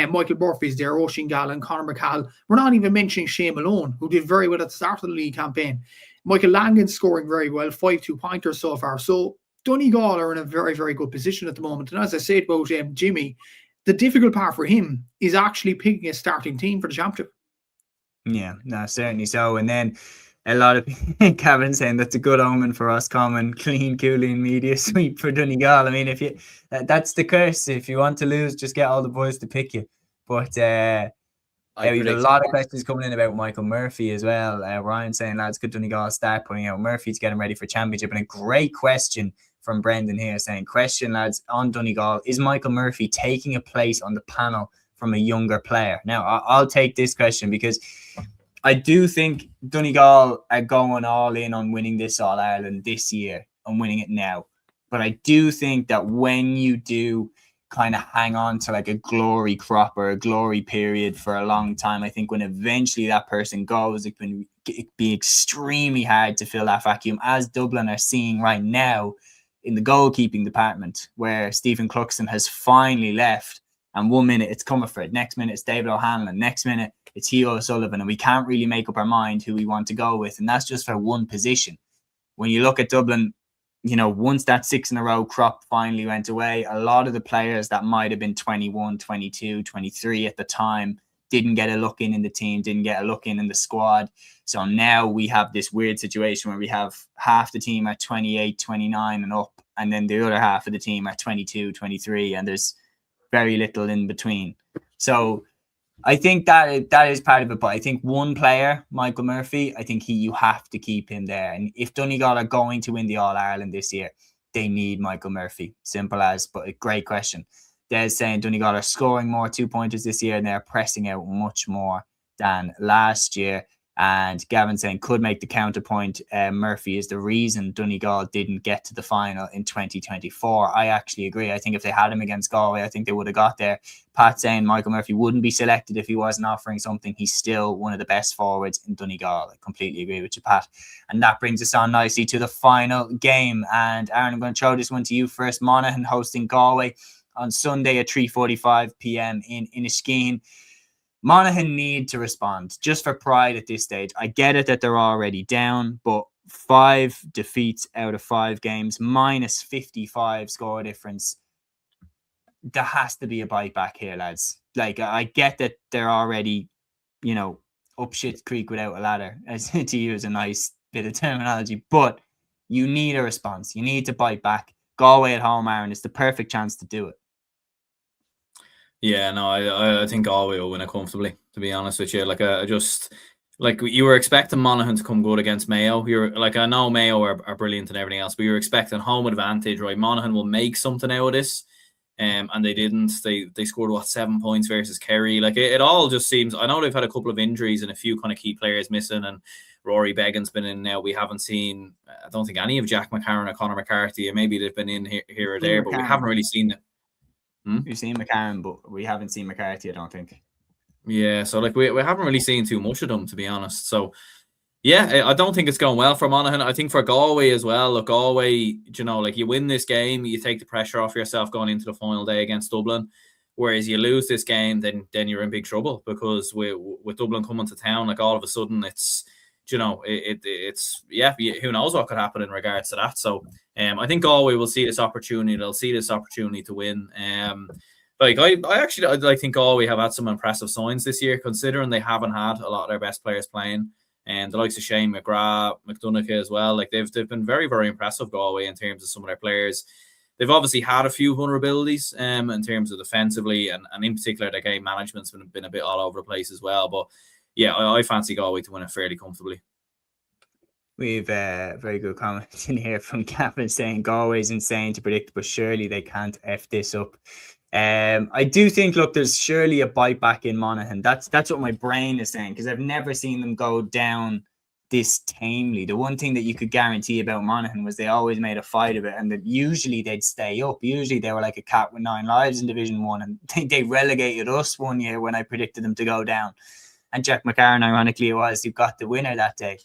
C: Michael Murphy's there, Oisin Gallen, Conor McCall. We're not even mentioning Shane Malone, who did very well at the start of the league campaign. Michael Langan's scoring very well, 5 2-pointers so far. So Donegal are in a very, very good position at the moment. And as I said about Jimmy, the difficult part for him is actually picking a starting team for the championship.
A: Yeah, no, certainly so. And then a lot of Kevin saying that's a good omen for Roscommon, clean Cúilín Media sweep for Donegal. I mean, that's the curse. If you want to lose, just get all the boys to pick you. But we've a
D: predict
A: lot of questions coming in about Michael Murphy as well. Ryan saying, lads, could Donegal start putting out Murphy to get him ready for championship? And a great question from Brendan here saying, question, lads, on Donegal, is Michael Murphy taking a place on the panel from a younger player? Now, I'll take this question because I do think Donegal are going all in on winning this All-Ireland this year and winning it now. But I do think that when you do kind of hang on to like a glory crop or a glory period for a long time, I think when eventually that person goes, it'd be extremely hard to fill that vacuum, as Dublin are seeing right now in the goalkeeping department, where Stephen Cluxton has finally left, and 1 minute it's Comerford, next minute it's David O'Hanlon, next minute it's Hugh O'Sullivan, and we can't really make up our mind who we want to go with, and that's just for one position. When you look at Dublin, you know, once that 6 in a row crop finally went away, a lot of the players that might have been 21, 22, 23 at the time didn't get a look in the team, didn't get a look in the squad. So now we have this weird situation where we have half the team at 28, 29 and up, and then the other half of the team at 22, 23, and there's very little in between. So I think that is part of it, but I think one player, Michael Murphy, I think you have to keep him there. And if Donegal are going to win the All-Ireland this year, they need Michael Murphy. Simple as, but a great question. Des saying Donegal are scoring more 2-pointers this year and they're pressing out much more than last year. And Gavin saying could make the counterpoint. Murphy is the reason Donegal didn't get to the final in 2024. I actually agree. I think if they had him against Galway, I think they would have got there. Pat saying Michael Murphy wouldn't be selected if he wasn't offering something. He's still one of the best forwards in Donegal. I completely agree with you, Pat. And that brings us on nicely to the final game. And Aaron, I'm going to throw this one to you first. Monaghan hosting Galway on Sunday at 3:45 p.m. in Inniskeen. Monaghan need to respond just for pride at this stage. I get it that they're already down, but 5 defeats out of 5 games, minus 55 score difference. There has to be a bite back here, lads. Like, I get that they're already, you know, up shit creek without a ladder, as to use a nice bit of terminology, but you need a response. You need to bite back. Galway at home, Aaron, is the perfect chance to do it.
B: Yeah, no, I think Galway will win it comfortably, to be honest with you. Like, you were expecting Monaghan to come good against Mayo. You're like, I know Mayo are brilliant and everything else, but you're expecting home advantage, right? Monaghan will make something out of this. And they didn't. They scored 7 points versus Kerry. Like, it all just seems. I know they've had a couple of injuries and a few kind of key players missing, and Rory Beggan's been in now. We haven't seen. I don't think any of Jack McCarron or Conor McCarthy. And maybe they've been in here or there, but we haven't really seen it.
A: We've seen McCarron, but we haven't seen McCarthy, I don't think.
B: Yeah, so like we haven't really seen too much of them, to be honest. So yeah, I don't think it's going well for Monaghan. I think for Galway as well. Look, Galway, you know, like you win this game, you take the pressure off yourself going into the final day against Dublin. Whereas you lose this game, then you're in big trouble, because with Dublin coming to town, like all of a sudden it's, you know, it's who knows what could happen in regards to that. So I think Galway will see this opportunity. They'll see this opportunity to win. Like I think Galway have had some impressive signs this year, considering they haven't had a lot of their best players playing. And the likes of Shane McGrath, McDonagh as well, like they've been very, very impressive, Galway, in terms of some of their players. They've obviously had a few vulnerabilities in terms of defensively, and in particular their game management's been a bit all over the place as well. But yeah, I fancy Galway to win it fairly comfortably.
A: We've very good comments in here from Gavin saying Galway's insane to predict, but surely they can't F this up. I do think, look, there's surely a bite back in Monaghan. That's what my brain is saying, because I've never seen them go down this tamely. The one thing that you could guarantee about Monaghan was they always made a fight of it, and that usually they'd stay up. Usually they were like a cat with 9 lives in Division 1, and they relegated us one year when I predicted them to go down. And Jack McCarron, ironically, it was who got the winner that day.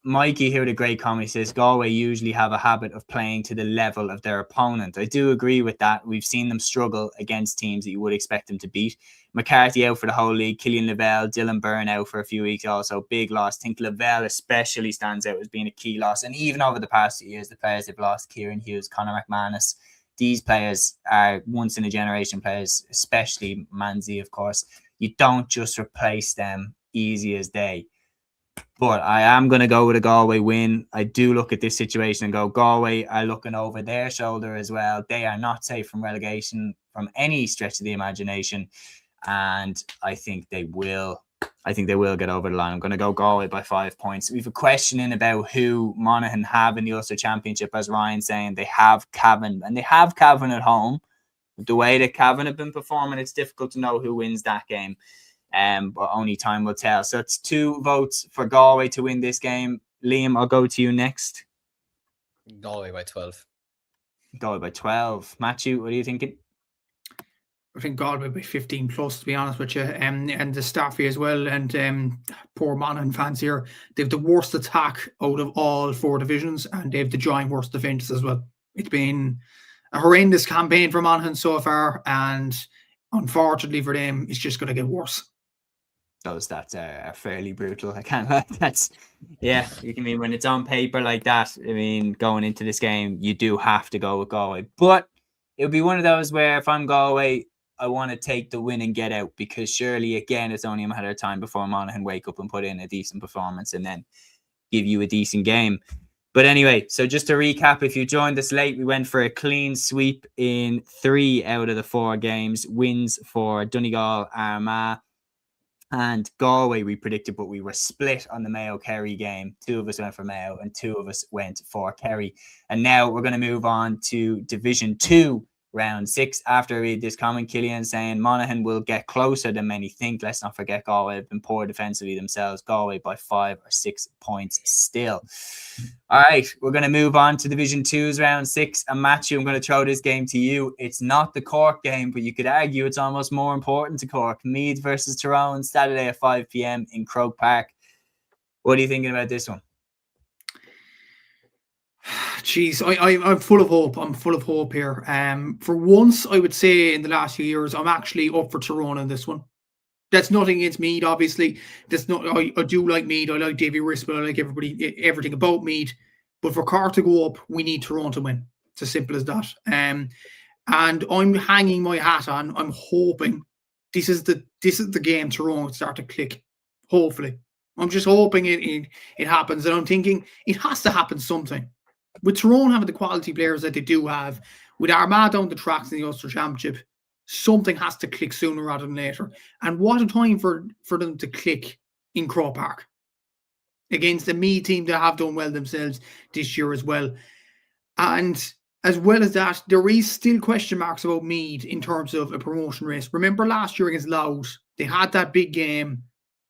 A: Mikey here with a great comment says Galway usually have a habit of playing to the level of their opponent. I do agree with that. We've seen them struggle against teams that you would expect them to beat. McCarthy out for the whole league. Killian Lavelle, Dylan Byrne out for a few weeks also. Big loss. I think Lavelle especially stands out as being a key loss. And even over the past few years, the players they've lost, Kieran Hughes, Conor McManus, these players are once in a generation players, especially Manzi, of course. You don't just replace them easy as day. But I am going to go with a Galway win. I do look at this situation and go, Galway are looking over their shoulder as well. They are not safe from relegation from any stretch of the imagination. And I think they will get over the line. I'm going to go Galway by 5 points. We have a question in about who Monaghan have in the Ulster Championship, as Ryan saying they have Cavan. And they have Cavan at home. The way that Cavan have been performing, it's difficult to know who wins that game. But only time will tell. So it's 2 votes for Galway to win this game. Liam, I'll go to you next.
D: Galway by 12.
A: Galway by 12. Matthew, what are you thinking?
C: I think Galway by 15 plus, to be honest with you, and the Staffy as well, and poor Monaghan fans here. They've the worst attack out of all 4 divisions, and they've the joint worst defence as well. It's been a horrendous campaign for Monaghan so far, and unfortunately for them, it's just going to get worse.
A: Those stats are fairly brutal. I can't lie. You can mean when it's on paper like that. I mean, going into this game, you do have to go with Galway, but it'll be one of those where if I'm Galway, I want to take the win and get out, because surely again it's only a matter of time before Monaghan wake up and put in a decent performance and then give you a decent game. But anyway, so just to recap, if you joined us late, we went for a clean sweep in 3 out of the 4 games. Wins for Donegal, Armagh, and Galway we predicted, but we were split on the Mayo Kerry game. 2 of us went for Mayo and 2 of us went for Kerry. And now we're going to move on to Division 2, Round 6. After I read this comment, Killian saying Monaghan will get closer than many think. Let's not forget Galway have been poor defensively themselves. Galway by 5 or 6 points still. All right, we're going to move on to Division 2's Round 6. And Matthew, I'm going to throw this game to you. It's not the Cork game, but you could argue it's almost more important to Cork. Meath versus Tyrone, Saturday at 5 p.m. in Croke Park. What are you thinking about this one?
C: Jeez, I'm full of hope. I'm full of hope here. For once, I would say in the last few years, I'm actually up for Tyrone in this one. That's nothing against Meath, obviously. That's not. I do like Meath. I like Davy Rispel. I like everything about Meath. But for Cork to go up, we need Tyrone to win. It's as simple as that. And I'm hanging my hat on. I'm hoping this is the game Tyrone start to click. Hopefully, I'm just hoping it happens. And I'm thinking it has to happen sometime. With Tyrone having the quality players that they do have, with Armagh down the tracks in the Ulster Championship, something has to click sooner rather than later. And what a time for them to click in Croke Park against the Meath team that have done well themselves this year as well. And as well as that, there is still question marks about Meath in terms of a promotion race. Remember last year against Louth, they had that big game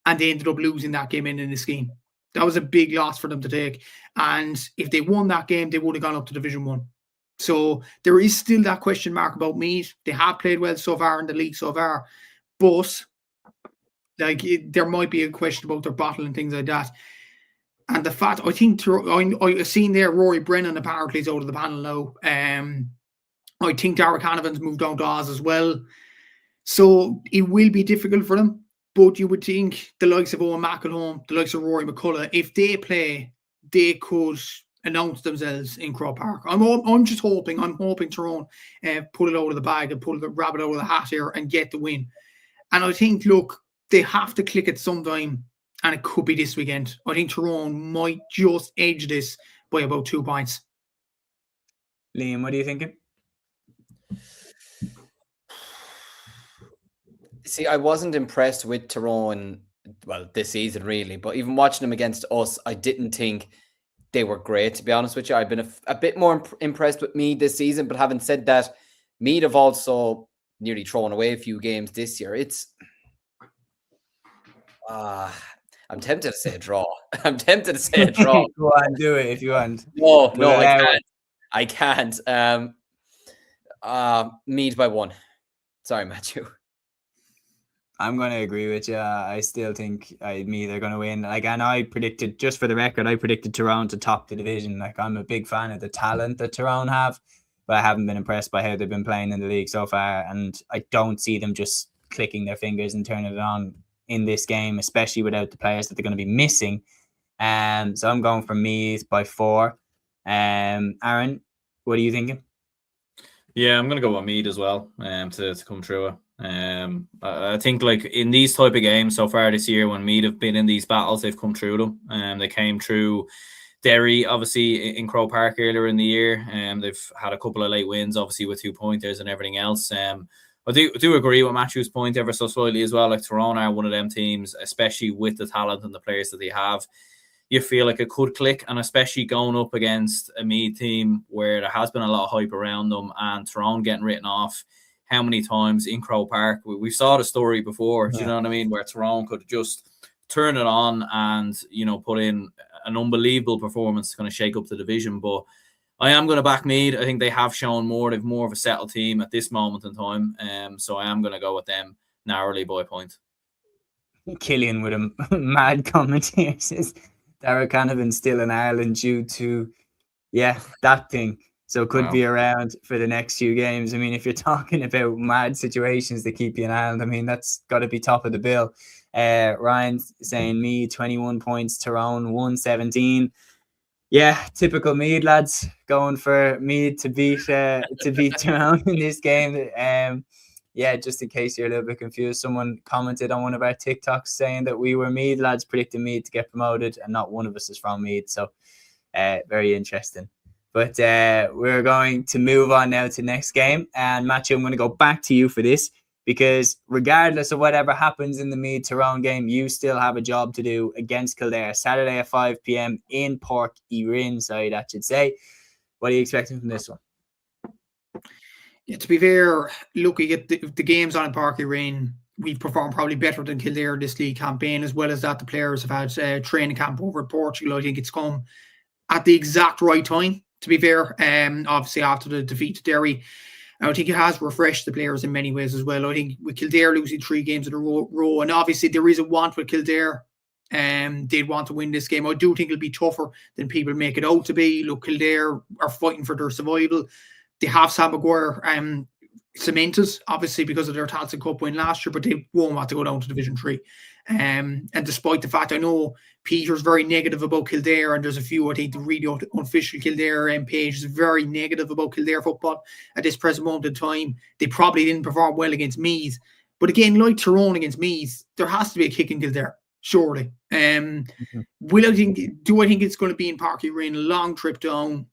C: and they ended up losing that game in the scheme. That was a big loss for them to take. And if they won that game, they would have gone up to Division 1. So there is still that question mark about Meath. They have played well so far in the league so far. But there might be a question about their bottle and things like that. And the fact, I think, I've seen there Rory Brennan apparently is out of the panel now. I think Darragh Canavan's moved on to Oz as well. So it will be difficult for them. But you would think the likes of Owen McElhone, the likes of Rory McCullough, if they play, they could announce themselves in Croke Park. I'm just hoping. I'm hoping Tyrone pull it out of the bag and pull the rabbit out of the hat here and get the win. And I think, look, they have to click it sometime, and it could be this weekend. I think Tyrone might just edge this by about 2 points.
A: Liam, what are you thinking?
D: See, I wasn't impressed with Tyrone, well, this season really, but even watching them against us, I didn't think they were great, to be honest with you. I've been a bit more impressed with Meath this season, but having said that, Meath have also nearly thrown away a few games this year. I'm tempted to say a draw. I'm tempted to say a draw.
A: Go on, do it if you want.
D: No, I can't. Meath by 1. Sorry, Matthew.
A: I'm going to agree with you. I still think Meath are going to win. And I predicted, just for the record, I predicted Tyrone to top the division. I'm a big fan of the talent that Tyrone have, but I haven't been impressed by how they've been playing in the league so far. And I don't see them just clicking their fingers and turning it on in this game, especially without the players that they're going to be missing. So I'm going for Meath by 4. Aaron, what are you thinking?
B: Yeah, I'm going to go with Meath as well to come through it. I think like in these type of games so far this year, when Meath have been in these battles, they've come through them. They came through Derry, obviously, in Croke Park earlier in the year. They've had a couple of late wins, obviously, with 2-pointers and everything else. I do agree with Matthew's point ever so slightly as well. Like, Tyrone are one of them teams, especially with the talent and the players that they have. You feel like it could click, and especially going up against a Meath team where there has been a lot of hype around them, and Tyrone getting written off how many times in Croke Park. We saw the story before, do you know what I mean, where Tyrone could just turn it on and, you know, put in an unbelievable performance to kind of shake up the division. But I am going to back Meath. I think they have shown more. They've more of a settled team at this moment in time. So I am going to go with them narrowly by a point.
A: Killian with a mad comment here says Dara Canavan still in Ireland due to, that thing. So could be around for the next few games. I mean, if you're talking about mad situations that keep you in Ireland, I mean, that's got to be top of the bill. Ryan's saying Meath 21 points, Tyrone 117. Yeah, typical Meath lads, going for Meath to beat Tyrone in this game. Just in case you're a little bit confused, someone commented on one of our TikToks saying that we were Meath lads predicting Meath to get promoted, and not one of us is from Meath. So very interesting. But we're going to move on now to the next game. And Matthew, I'm going to go back to you for this, because regardless of whatever happens in the Meath-Tyrone game, you still have a job to do against Kildare, Saturday at 5 p.m. in Park Erin, that should say. What are you expecting from this one?
C: Yeah, to be fair, looking at the games on in Park Erin, we've performed probably better than Kildare this league campaign. As well as that, the players have had training camp over in Portugal. I think it's come at the exact right time, to be fair. Obviously, after the defeat to Derry, I think it has refreshed the players in many ways as well. I think with Kildare losing 3 games in a row, and obviously there is a want with Kildare. They'd want to win this game. I do think it'll be tougher than people make it out to be. Look, Kildare are fighting for their survival. They have Sam Maguire cemented, obviously, because of their Tailteann Cup win last year, but they won't want to go down to Division 3. And despite the fact, I know Peter's very negative about Kildare, and there's a few, I think, the really unofficial Kildare page is very negative about Kildare football at this present moment in time. They probably didn't perform well against Meath. But again, like Tyrone against Meath, there has to be a kick in Kildare, surely. Do I think it's going to be in Park Erin, a long trip down?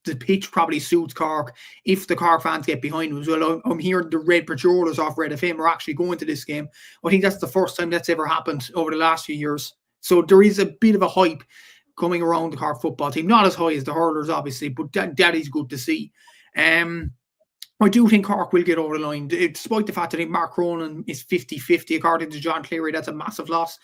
C: The pitch probably suits Cork if the Cork fans get behind them as well. I'm hearing the Red Patrollers off Red FM are actually going to this game. I think that's the first time that's ever happened over the last few years. So there is a bit of a hype coming around the Cork football team. Not as high as the Hurlers, obviously, but that is good to see. I do think Cork will get over the line, despite the fact that I think Mark Cronin is 50-50, according to John Cleary. That's a massive loss.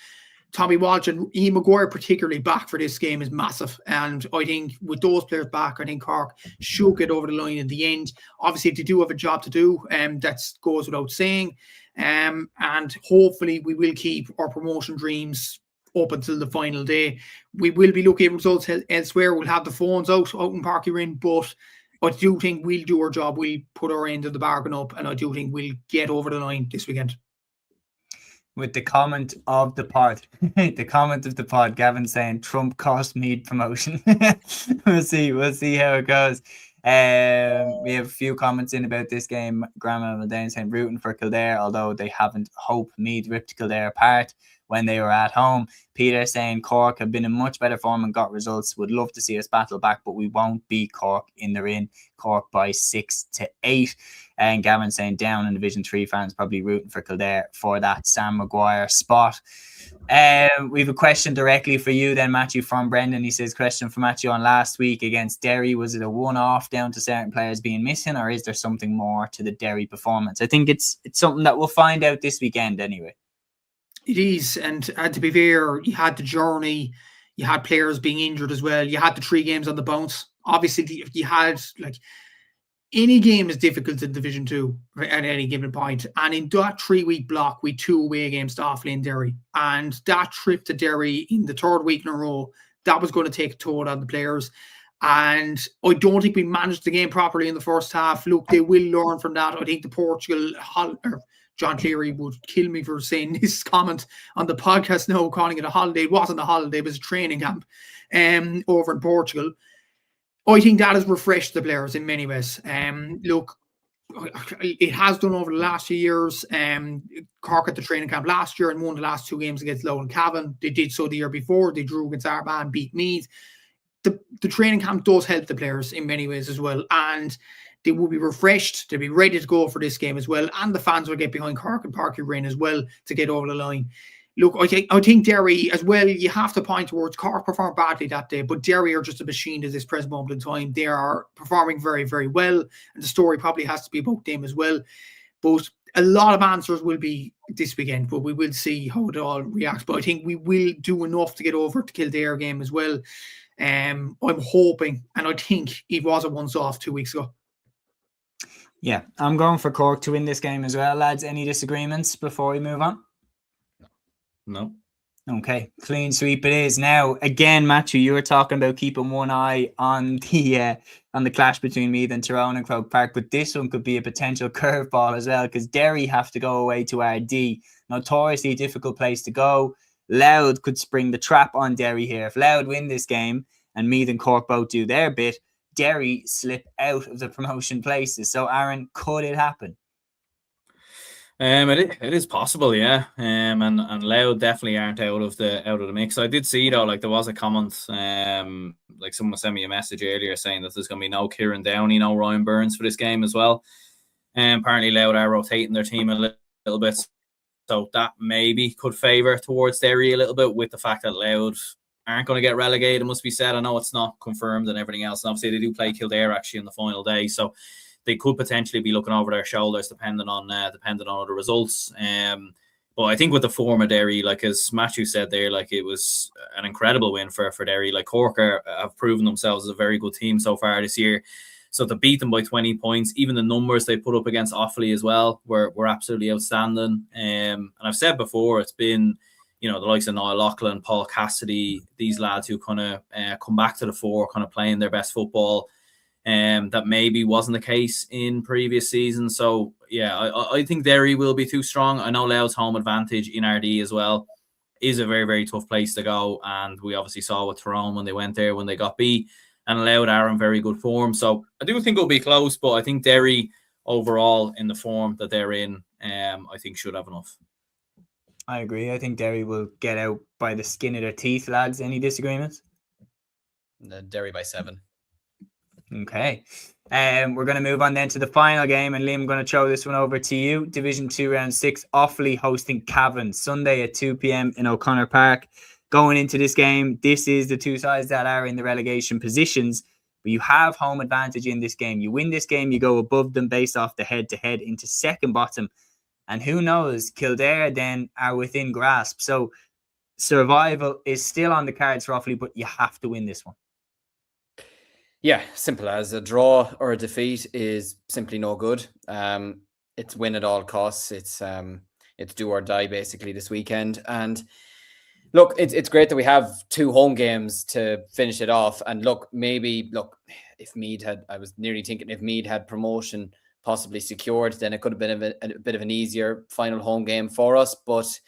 C: Tommy Walsh and Ian Maguire particularly back for this game is massive. And I think with those players back, I think Cork should get over the line in the end. Obviously, if they do have a job to do, that goes without saying. And hopefully we will keep our promotion dreams up until the final day. We will be looking at results elsewhere. We'll have the phones out in Park Erin, but I do think we'll do our job. We'll put our end of the bargain up, and I do think we'll get over the line this weekend.
A: With the comment of the pod, Gavin saying Trump cost Meath promotion. We'll see how it goes. We have a few comments in about this game. Grandma Muldown saying rooting for Kildare, although they haven't hope Meath ripped Kildare apart when they were at home. Peter saying Cork have been in much better form and got results. Would love to see us battle back, but we won't beat Cork in the ring. Cork by 6-8. And Gavin saying down in Division 3 fans probably rooting for Kildare for that Sam Maguire spot. We have a question directly for you then, Matthew, from Brendan. He says, question for Matthew on last week against Derry. Was it a one-off down to certain players being missing, or is there something more to the Derry performance? I think it's something that we'll find out this weekend anyway.
C: It is, and to be fair, you had the journey, you had players being injured as well, you had the 3 games on the bounce. Obviously, you had, like, any game is difficult in Division 2 at any given point. And in that 3-week block, we 2 away games to Offaly and Derry. And that trip to Derry in the 3rd week in a row, that was going to take a toll on the players. And I don't think we managed the game properly in the first half. Look, they will learn from that. I think the Portugal... John Cleary would kill me for saying this comment on the podcast now, calling it a holiday. It wasn't a holiday, it was a training camp over in Portugal. I think that has refreshed the players in many ways. Look, it has done over the last few years. Cork at the training camp last year and won the last 2 games against Low and Cavan. They did so the year before. They drew against Armagh and beat Meath. The training camp does help the players in many ways as well, and they will be refreshed. They'll be ready to go for this game as well, and the fans will get behind Cork and Parky Rin as well to get over the line. Look, I think Derry as well, you have to point towards Cork performed badly that day, but Derry are just a machine at this present moment in time. They are performing very, very well, and the story probably has to be about them as well. But a lot of answers will be this weekend, but we will see how it all reacts. But I think we will do enough to get over to Kildare game as well. I'm hoping, and I think it was a once-off 2 weeks ago.
A: Yeah, I'm going for Cork to win this game as well, lads. Any disagreements before we move on?
B: No.
A: Okay, clean sweep it is. Now, again, Matthew, you were talking about keeping one eye on the clash between Meath and Tyrone and Croke Park, but this one could be a potential curveball as well, because Derry have to go away to RD, notoriously a difficult place to go. Louth could spring the trap on Derry here. If Louth win this game and Meath and Cork both do their bit, Derry slip out of the promotion places. So, Aaron, could it happen?
B: It is possible, yeah. And Louth definitely aren't out of the mix. I did see though, like there was a comment, like someone sent me a message earlier saying that there's going to be no Kieran Downey, no Ryan Burns for this game as well. Apparently Louth are rotating their team a little bit, so that maybe could favour towards Derry a little bit, with the fact that Louth aren't going to get relegated. It must be said. I know it's not confirmed and everything else, and obviously they do play Kildare actually on the final day, so they could potentially be looking over their shoulders depending on other results. But I think with the form of Derry, like as Matthew said there, like it was an incredible win for Derry. Like Cork have proven themselves as a very good team so far this year. So to beat them by 20 points, even the numbers they put up against Offaly as well were absolutely outstanding. And I've said before, it's been, you know, the likes of Niall Loughlin, Paul Cassidy, these lads who kind of come back to the fore, kind of playing their best football. That maybe wasn't the case in previous seasons. So yeah, I think Derry will be too strong. I know Louth's home advantage in RD as well is a very, very tough place to go, and we obviously saw with Tyrone when they went there when they got beat, and Louth are in very good form. So I do think it'll be close, but I think Derry overall in the form that they're in, I think should have enough.
A: I agree. I think Derry will get out by the skin of their teeth, lads. Any disagreements?
D: Derry by 7.
A: Okay. We're going to move on then to the final game, and Liam, I'm going to throw this one over to you. Division 2 Round 6, Offaly hosting Cavan, Sunday at 2 p.m. in O'Connor Park. Going into this game, this is the two sides that are in the relegation positions, but you have home advantage in this game. You win this game, you go above them based off the head-to-head into second bottom, and who knows, Kildare then are within grasp. So survival is still on the cards for Offaly, but you have to win this one.
D: Yeah, simple as. A draw or a defeat is simply no good. It's win at all costs. It's do or die basically this weekend. And look, it's great that we have 2 home games to finish it off. And look, if Meath had, I was nearly thinking if Meath had promotion possibly secured, then it could have been a bit of an easier final home game for us. But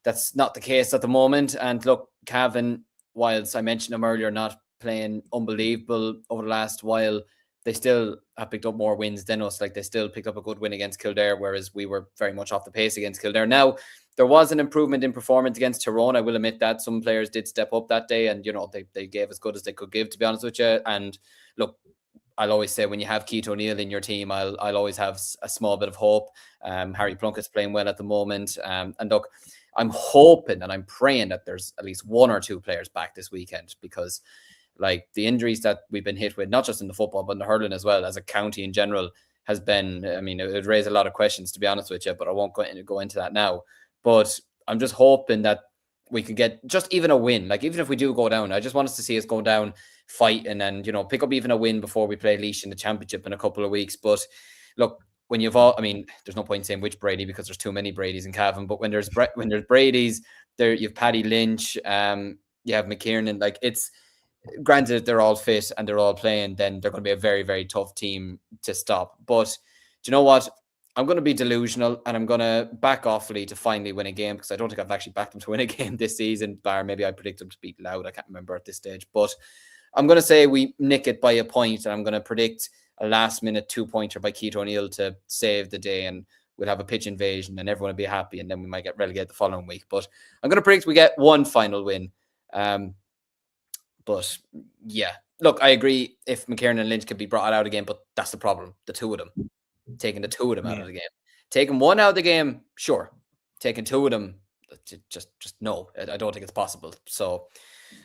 D: that's not the case at the moment. And look, Cavan, whilst I mentioned them earlier, not playing unbelievable over the last while, they still have picked up more wins than us. Like they still picked up a good win against Kildare, whereas we were very much off the pace against Kildare. Now, there was an improvement in performance against Tyrone. I will admit that some players did step up that day, and you know they gave as good as they could give, to be honest with you. And look, I'll always say when you have Keith O'Neill in your team, I'll always have a small bit of hope. Harry Plunkett's playing well at the moment, and look, I'm hoping and I'm praying that there's at least 1 or 2 players back this weekend, because like the injuries that we've been hit with, not just in the football, but in the hurling as well, as a county in general, has been, I mean, it would raise a lot of questions, to be honest with you, but I won't go into that now. But I'm just hoping that we could get just even a win. Like, even if we do go down, I just want us to see us go down, fight, and then, you know, pick up even a win before we play Laois in the championship in a couple of weeks. But look, when you've all, I mean, there's no point saying which Brady, because there's too many Bradys in Cavan, but when there's Bradys, there you've Paddy Lynch, you have McKiernan, like it's, granted, they're all fit and they're all playing, then they're going to be a very, very tough team to stop. But do you know what? I'm going to be delusional and I'm going to back Offaly to finally win a game, because I don't think I've actually backed them to win a game this season, bar maybe I predict them to beat Louth. I can't remember at this stage. But I'm going to say we nick it by a point, and I'm going to predict a last-minute 2-pointer by Keith O'Neill to save the day, and we'll have a pitch invasion and everyone will be happy, and then we might get relegated the following week. But I'm going to predict we get one final win. But yeah, look, I agree if McKiernan and Lynch could be brought out again, but that's the problem. The two of them. Taking the two of them out of the game. Taking one out of the game, sure. Taking two of them, just no. I don't think it's possible. So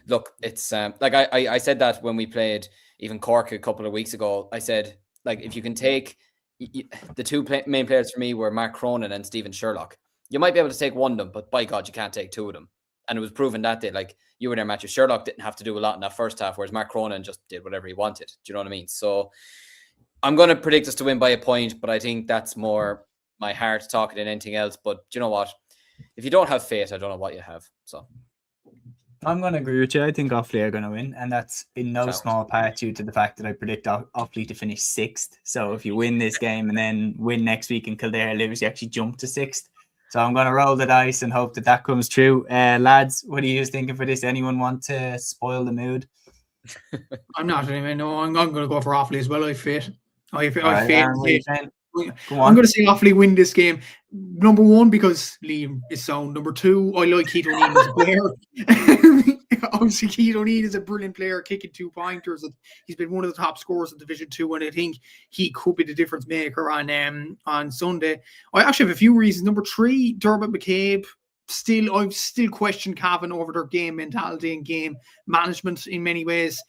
D: look, it's like I said that when we played even Cork a couple of weeks ago. I said, like, if you can take the two main players for me were Mark Cronin and Stephen Sherlock. You might be able to take one of them, but by God, you can't take two of them. And it was proven that day. Like, you were there, Matthew. Sherlock didn't have to do a lot in that first half, whereas Mark Cronin just did whatever he wanted. Do you know what I mean? So I'm going to predict us to win by a point, but I think that's more my heart talking than anything else. But do you know what? If you don't have faith, I don't know what you have. So
A: I'm going to agree with you. I think Offaly are going to win, and that's in no small part due to the fact that I predict Offaly to finish 6th. So if you win this game and then win next week and Kildare lose, you actually jump to 6th. So I'm going to roll the dice and hope that comes true. Lads, what are you thinking for this? Anyone want to spoil the mood?
C: I'm not anyway. No, I'm going to go for Offaly as well. I fit.
A: I'm
C: going to see Offaly win this game. Number one, because Liam is sound. Number two, I like Keith O'Neill as a player. Obviously, Keith O'Neill is a brilliant player, kicking 2-pointers. He's been one of the top scorers in Division 2, and I think he could be the difference maker on Sunday. I actually have a few reasons. Number 3, Dermot McCabe. I've still questioned Cavan over their game mentality and game management in many ways,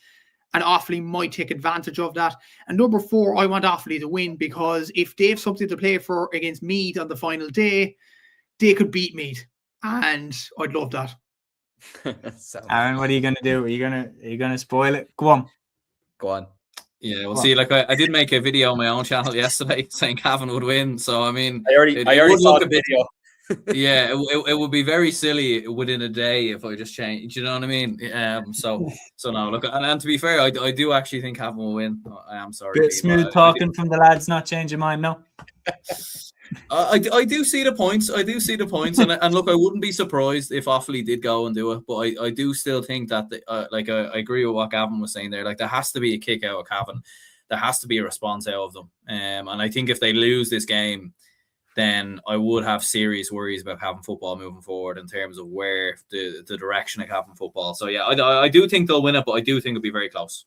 C: and Offaly might take advantage of that. And number 4, I want Offaly to win, because if they have something to play for against Meath on the final day, they could beat Meath, and I'd love that.
A: Aaron, what are you going to do? Are you going to spoil it? Go on.
B: Yeah, well, see, like I did make a video on my own channel yesterday saying Cavan would win. So I mean,
D: I already saw the video.
B: Yeah, it would be very silly within a day if I just changed. You know what I mean? So no, look, and to be fair, I do actually think Cavan will win. I am sorry.
A: Bit smooth talking from the lads, not changing mind, no.
B: I do see the points. And look, I wouldn't be surprised if Offaly did go and do it, but I do still think that I agree with what Gavin was saying there. Like, there has to be a kick out of Cavan. There has to be a response out of them. And I think if they lose this game, then I would have serious worries about Cavan football moving forward in terms of where the direction of Cavan football. So yeah, I do think they'll win it, but I do think it'll be very close.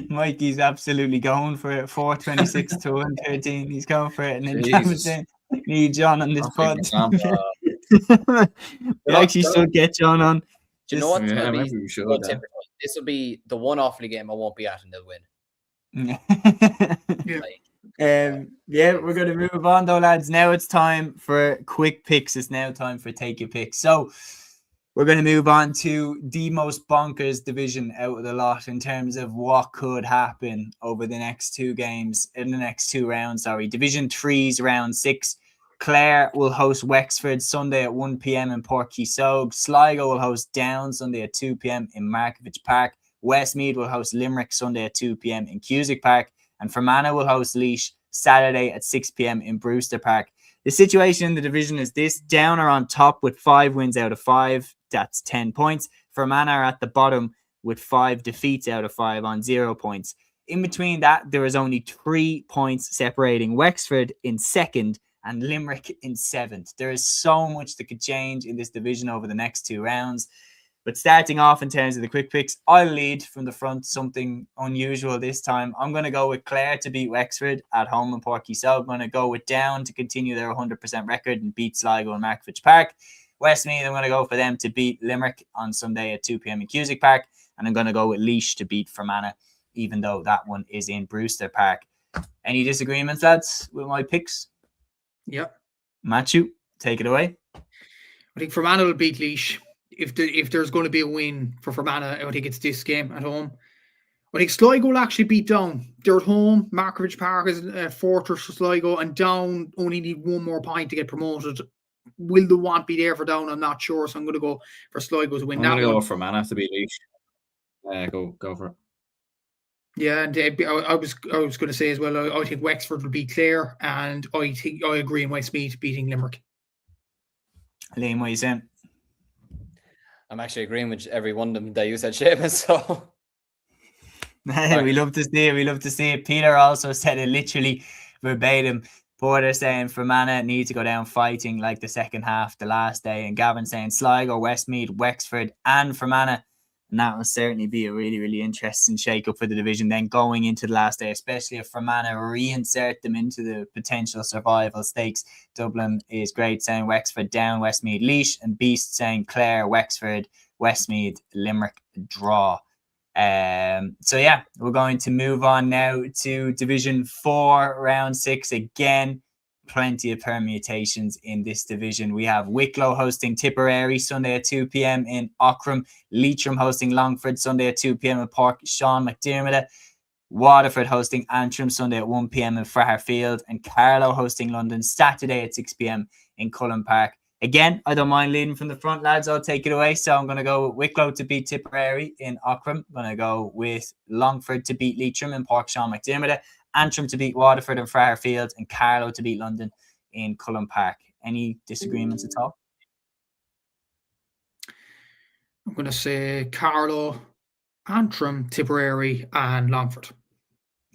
A: Mikey's absolutely going for it. 426 to 113. He's going for it, and then Cavan's saying, "Need John on this pod." We actually still get John on.
D: Do you know what? Yeah, this will be the one Offaly game I won't be at, and they'll win.
A: Yeah, we're going to move on though, lads. Now it's time for quick picks. It's now time for take your picks. So we're going to move on to the most bonkers division out of the lot in terms of what could happen over the next 2 games, in the next 2 rounds. Division 3's round 6. Clare will host Wexford Sunday at 1 p.m. in Port Keysog. Sligo will host Down Sunday at 2 p.m. in Markievicz Park. Westmeath will host Limerick Sunday at 2 p.m. in Cusack Park. And Fermanagh will host Laois Saturday at 6 p.m. in Brewster Park. The situation in the division is this. Down are on top with 5 wins out of 5. That's 10 points. Fermanagh are at the bottom with 5 defeats out of 5 on 0 points. In between that, there is only 3 points separating Wexford in 2nd and Limerick in 7th. There is so much that could change in this division over the next 2 rounds. But starting off in terms of the quick picks, I'll lead from the front, something unusual this time. I'm going to go with Clare to beat Wexford at home in Port Keysog. I'm going to go with Down to continue their 100% record and beat Sligo in Markievicz Park. Westmeath, I'm going to go for them to beat Limerick on Sunday at 2 p.m. in Cusack Park. And I'm going to go with Laois to beat Fermanagh, even though that one is in Brewster Park. Any disagreements, lads, with my picks?
C: Yep.
A: Matthew, take it away.
C: I think Fermanagh will beat Laois. If there's going to be a win for Fermanagh, I think it's this game at home. I think Sligo will actually beat Down. They're at home. Markievicz Park is a fortress for Sligo, and Down only need 1 more point to get promoted. Will the want be there for Down? I'm not sure, so I'm going to go for Sligo to win.
B: I'm going to go for Fermanagh to beat Laois. Go for it.
C: Yeah, and I was going to say as well, I think Wexford will beat Clare, and I agree in Westmeath beating Limerick.
A: Liam, what are you saying?
D: I'm actually agreeing with every one of them that you said, Seamus. So
A: We love to see it. We love to see it. Peter also said it literally verbatim. Porter saying Fermanagh need to go down fighting like the second half the last day. And Gavin saying Sligo, Westmeath, Wexford and Fermanagh. And that will certainly be a really, really interesting shake-up for the division then going into the last day, especially if Fermanagh reinsert them into the potential survival stakes. Dublin is great saying Wexford down, Westmeath, Laois, and Beast saying Clare, Wexford, Westmeath, Limerick, draw. So yeah, we're going to move on now to Division 4, Round 6. Again, plenty of permutations in this division. We have Wicklow hosting Tipperary Sunday at 2 p.m. in Auckram, Leitrim hosting Longford Sunday at 2 p.m. in Park Sean McDermott, Waterford hosting Antrim Sunday at 1 p.m. in Fairfield, and Carlow hosting London Saturday at 6 p.m. in Cullen Park. Again, I don't mind leading from the front, lads. I'll take it away. So I'm going to go with Wicklow to beat Tipperary in Auckram. I'm going to go with Longford to beat Leitrim in Park Sean McDermott, Antrim to beat Waterford and Fairfield, and Carlow to beat London in Cullen Park. Any disagreements at all?
C: I'm going to say Carlow, Antrim, Tipperary, and Longford.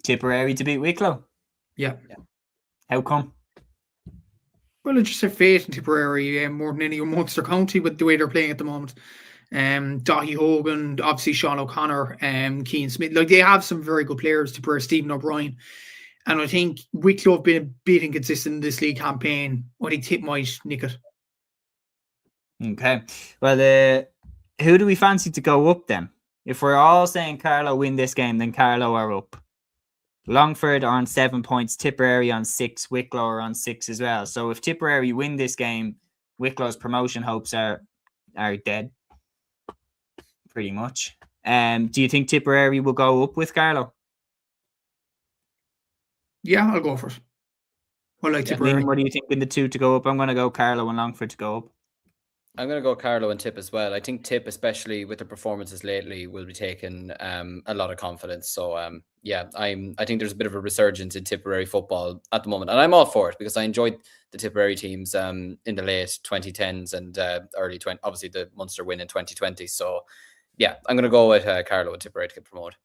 A: Tipperary to beat Wicklow?
C: Yeah.
A: How come?
C: Well, I just have faith in Tipperary more than any Munster County with the way they're playing at the moment. Daithí Hogan, obviously Sean O'Connor, Keane Smith. Like, they have some very good players, Tipperary, Stephen O'Brien. And I think Wicklow have been a bit inconsistent in this league campaign. I think Tip might nick it.
A: Okay. Well, who do we fancy to go up then? If we're all saying Carlow win this game, then Carlow are up. Longford are on 7 points, Tipperary on 6, Wicklow are on 6 as well. So if Tipperary win this game, Wicklow's promotion hopes are dead. Pretty much. Do you think Tipperary will go up with Carlow?
C: Yeah, I'll go for it. I like Tipperary.
A: Liam, what do you think in the two to go up? I'm going to go Carlow and Longford to go up.
D: I'm going to go Carlow and Tip as well. I think Tip, especially with the performances lately, will be taking a lot of confidence. So, I think there's a bit of a resurgence in Tipperary football at the moment. And I'm all for it because I enjoyed the Tipperary teams in the late 2010s and early 20, obviously the Munster win in 2020. So, yeah, I'm going to go with Carlow and Tipperary to get promoted.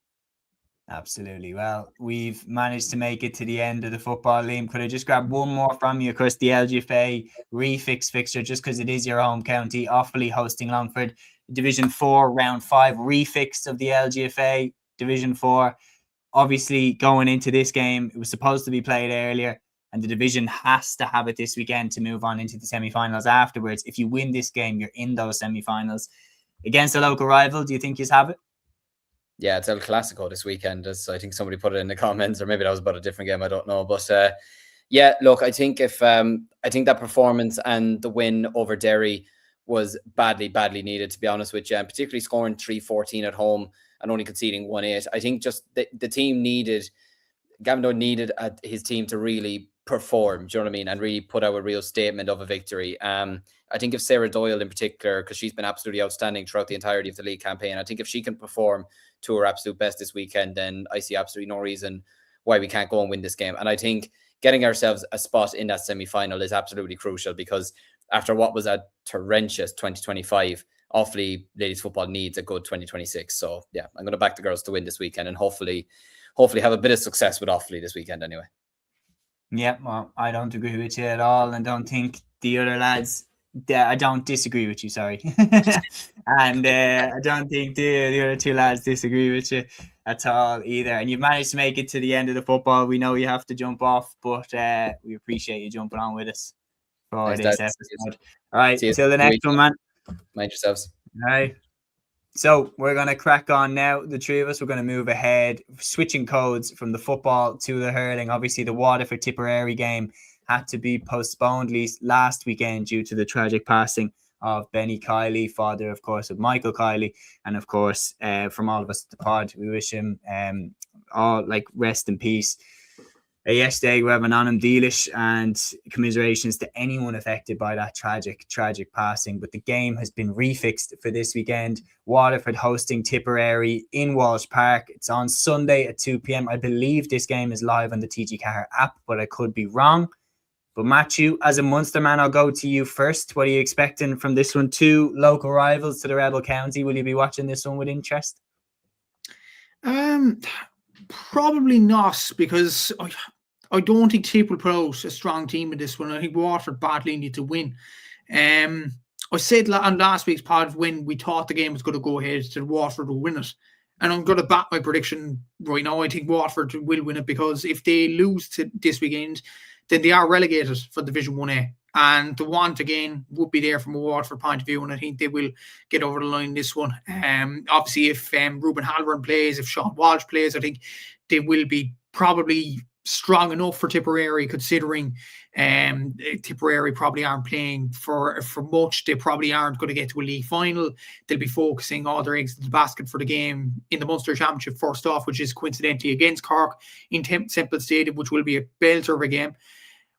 A: Absolutely. Well, we've managed to make it to the end of the football, Liam. Could I just grab one more from you? Of course, the LGFA refix fixture, just because it is your home county, Offaly hosting Longford. Division 4, Round 5 refix of the LGFA Division 4. Obviously, going into this game, it was supposed to be played earlier, and the division has to have it this weekend to move on into the semi-finals afterwards. If you win this game, you're in those semi-finals. Against a local rival, do you think you have it?
D: Yeah, it's El Clasico this weekend, as I think somebody put it in the comments, or maybe that was about a different game, I don't know. But yeah, look, I think I think that performance and the win over Derry was badly needed, to be honest with you, and particularly scoring 3-14 at home and only conceding 1-8. I think just the team needed, Gavin Doyle needed his team to really perform, do you know what I mean, and really put out a real statement of a victory. I think if Sarah Doyle in particular, because she's been absolutely outstanding throughout the entirety of the league campaign, I think if she can perform to her absolute best this weekend, then I see absolutely no reason why we can't go and win this game. And I think getting ourselves a spot in that semi-final is absolutely crucial, because after what was a torrentious 2025, Offaly ladies football needs a good 2026. So yeah, I'm going to back the girls to win this weekend and hopefully have a bit of success with Offaly this weekend anyway.
A: Yeah, well, I don't agree with you at all, and don't think the other lads. I don't disagree with you, sorry. And I don't think the other two lads disagree with you at all either. And you've managed to make it to the end of the football. We know you have to jump off, but we appreciate you jumping on with us for this episode. All right, till the next one, man.
D: Mind yourselves.
A: All right. So we're going to crack on now. The three of us, we're going to move ahead, switching codes from the football to the hurling. Obviously, the Waterford Tipperary game had to be postponed last weekend due to the tragic passing of Benny Kiley, father, of course, of Michael Kiley. And of course, from all of us at the pod, we wish him all rest in peace. Yesterday, we have an anam dílis and commiserations to anyone affected by that tragic passing. But the game has been refixed for this weekend. Waterford hosting Tipperary in Walsh Park. It's on Sunday at 2 p.m. I believe this game is live on the TG Car app, but I could be wrong. But Matthew, as a Munster man, I'll go to you first. What are you expecting from this one? Two local rivals to the Rebel County. Will you be watching this one with interest?
C: Probably not, because I don't think Tip will put out a strong team in this one. I think Waterford badly need to win. I said on last week's pod when we thought the game was going to go ahead that Waterford will win it. And I'm going to back my prediction right now. I think Waterford will win it, because if they lose to this weekend, then they are relegated for Division 1A. And the want again would be there from a Waterford point of view, and I think they will get over the line this one. Obviously, if Ruben Halloran plays, if Sean Walsh plays, I think they will be probably strong enough for Tipperary, considering Tipperary probably aren't playing for much. They probably aren't going to get to a league final. They'll be focusing all their eggs in the basket for the game in the Munster Championship first off, which is coincidentally against Cork in Temple Stadium, which will be a belter of a game.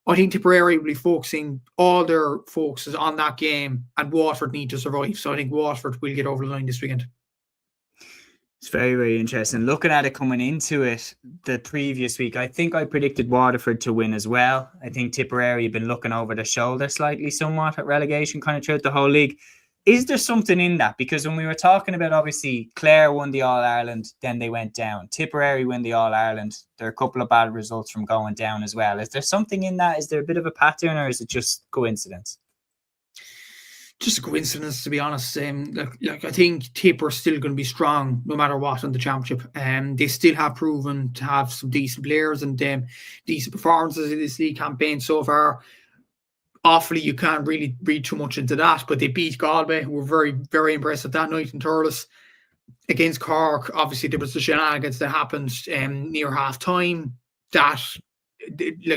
C: I think Tipperary will be focusing all their focuses on that game, and Waterford need to survive. So I think Waterford will get over the line this weekend.
A: It's very, very interesting. Looking at it coming into it the previous week, I think I predicted Waterford to win as well. I think Tipperary have been looking over their shoulder slightly somewhat at relegation kind of throughout the whole league. Is there something in that? Because when we were talking about, obviously, Clare won the All-Ireland, then they went down. Tipperary win the All-Ireland. There are a couple of bad results from going down as well. Is there something in that? Is there a bit of a pattern, or is it just coincidence?
C: Just a coincidence, to be honest. I think Tip are still going to be strong no matter what in the championship. They still have proven to have some decent players and decent performances in this league campaign so far. Awfully, you can't really read too much into that, but they beat Galway, who were very, very impressive that night in Thurles. Against Cork, obviously there was the shenanigans that happened near half time. That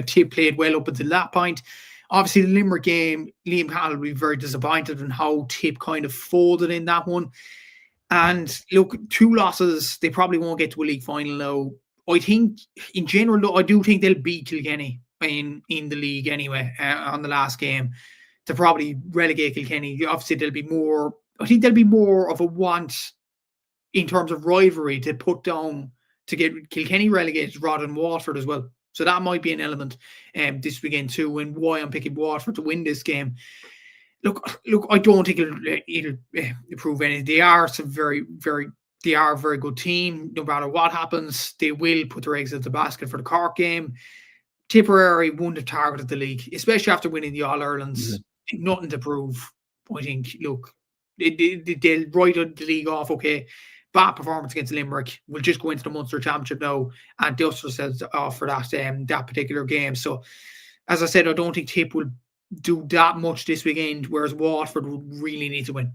C: Tip played well up until that point. Obviously, the Limerick game, Liam Hall will be very disappointed in how Tip kind of folded in that one. And look, 2 losses, they probably won't get to a league final now. I think, in general, though, I do think they'll beat Kilkenny in the league anyway on the last game to probably relegate Kilkenny. Obviously, there'll be more of a want in terms of rivalry to put down to get Kilkenny relegated rather than Waterford as well. So that might be an element this weekend too, and why I'm picking Waterford to win this game. Look, I don't think it'll improve anything. They are a very good team. No matter what happens, they will put their eggs in the basket for the Cork game. Tipperary won the target of the league, especially after winning the All-Irelands. Mm-hmm. Nothing to prove. I think, look, they'll write the league off, okay, bad performance against Limerick. We'll just go into the Munster Championship now and dust ourselves off for that particular game. So, as I said, I don't think Tip will do that much this weekend, whereas Waterford would really need to win.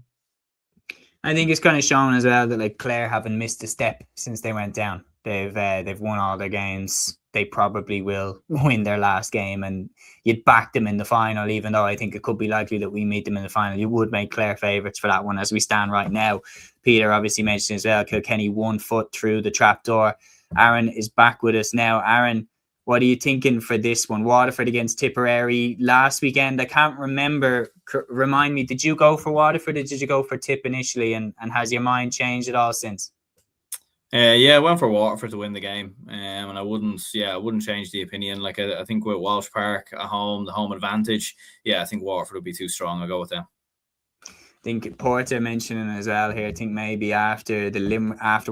A: I think it's kind of shown as well that Clare haven't missed a step since they went down. They've won all their games. They probably will win their last game, and you'd back them in the final, even though I think it could be likely that we meet them in the final. You would make Clare favourites for that one as we stand right now. Peter obviously mentioned as well, Kilkenny 1 foot through the trapdoor. Aaron is back with us now. Aaron, what are you thinking for this one? Waterford against Tipperary last weekend. I can't remember. Remind me, did you go for Waterford or did you go for Tip initially? And has your mind changed at all since?
B: I went for Waterford to win the game, and I wouldn't change the opinion. I think with Walsh Park at home, the home advantage, I think Waterford would be too strong. I'll go with them.
A: I think Porter mentioning as well here. I think maybe after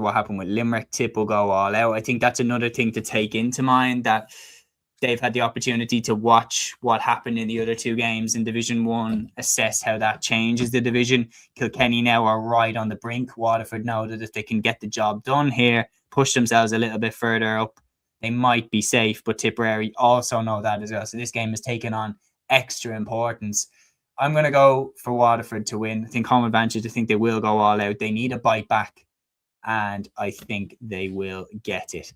A: what happened with Limerick, Tip will go all out. I think that's another thing to take into mind, that they've had the opportunity to watch what happened in the other 2 games in Division 1, assess how that changes the division. Kilkenny now are right on the brink. Waterford know that if they can get the job done here, push themselves a little bit further up, they might be safe. But Tipperary also know that as well. So this game has taken on extra importance. I'm going to go for Waterford to win. I think home advantage. I think they will go all out. They need a bite back, and I think they will get it.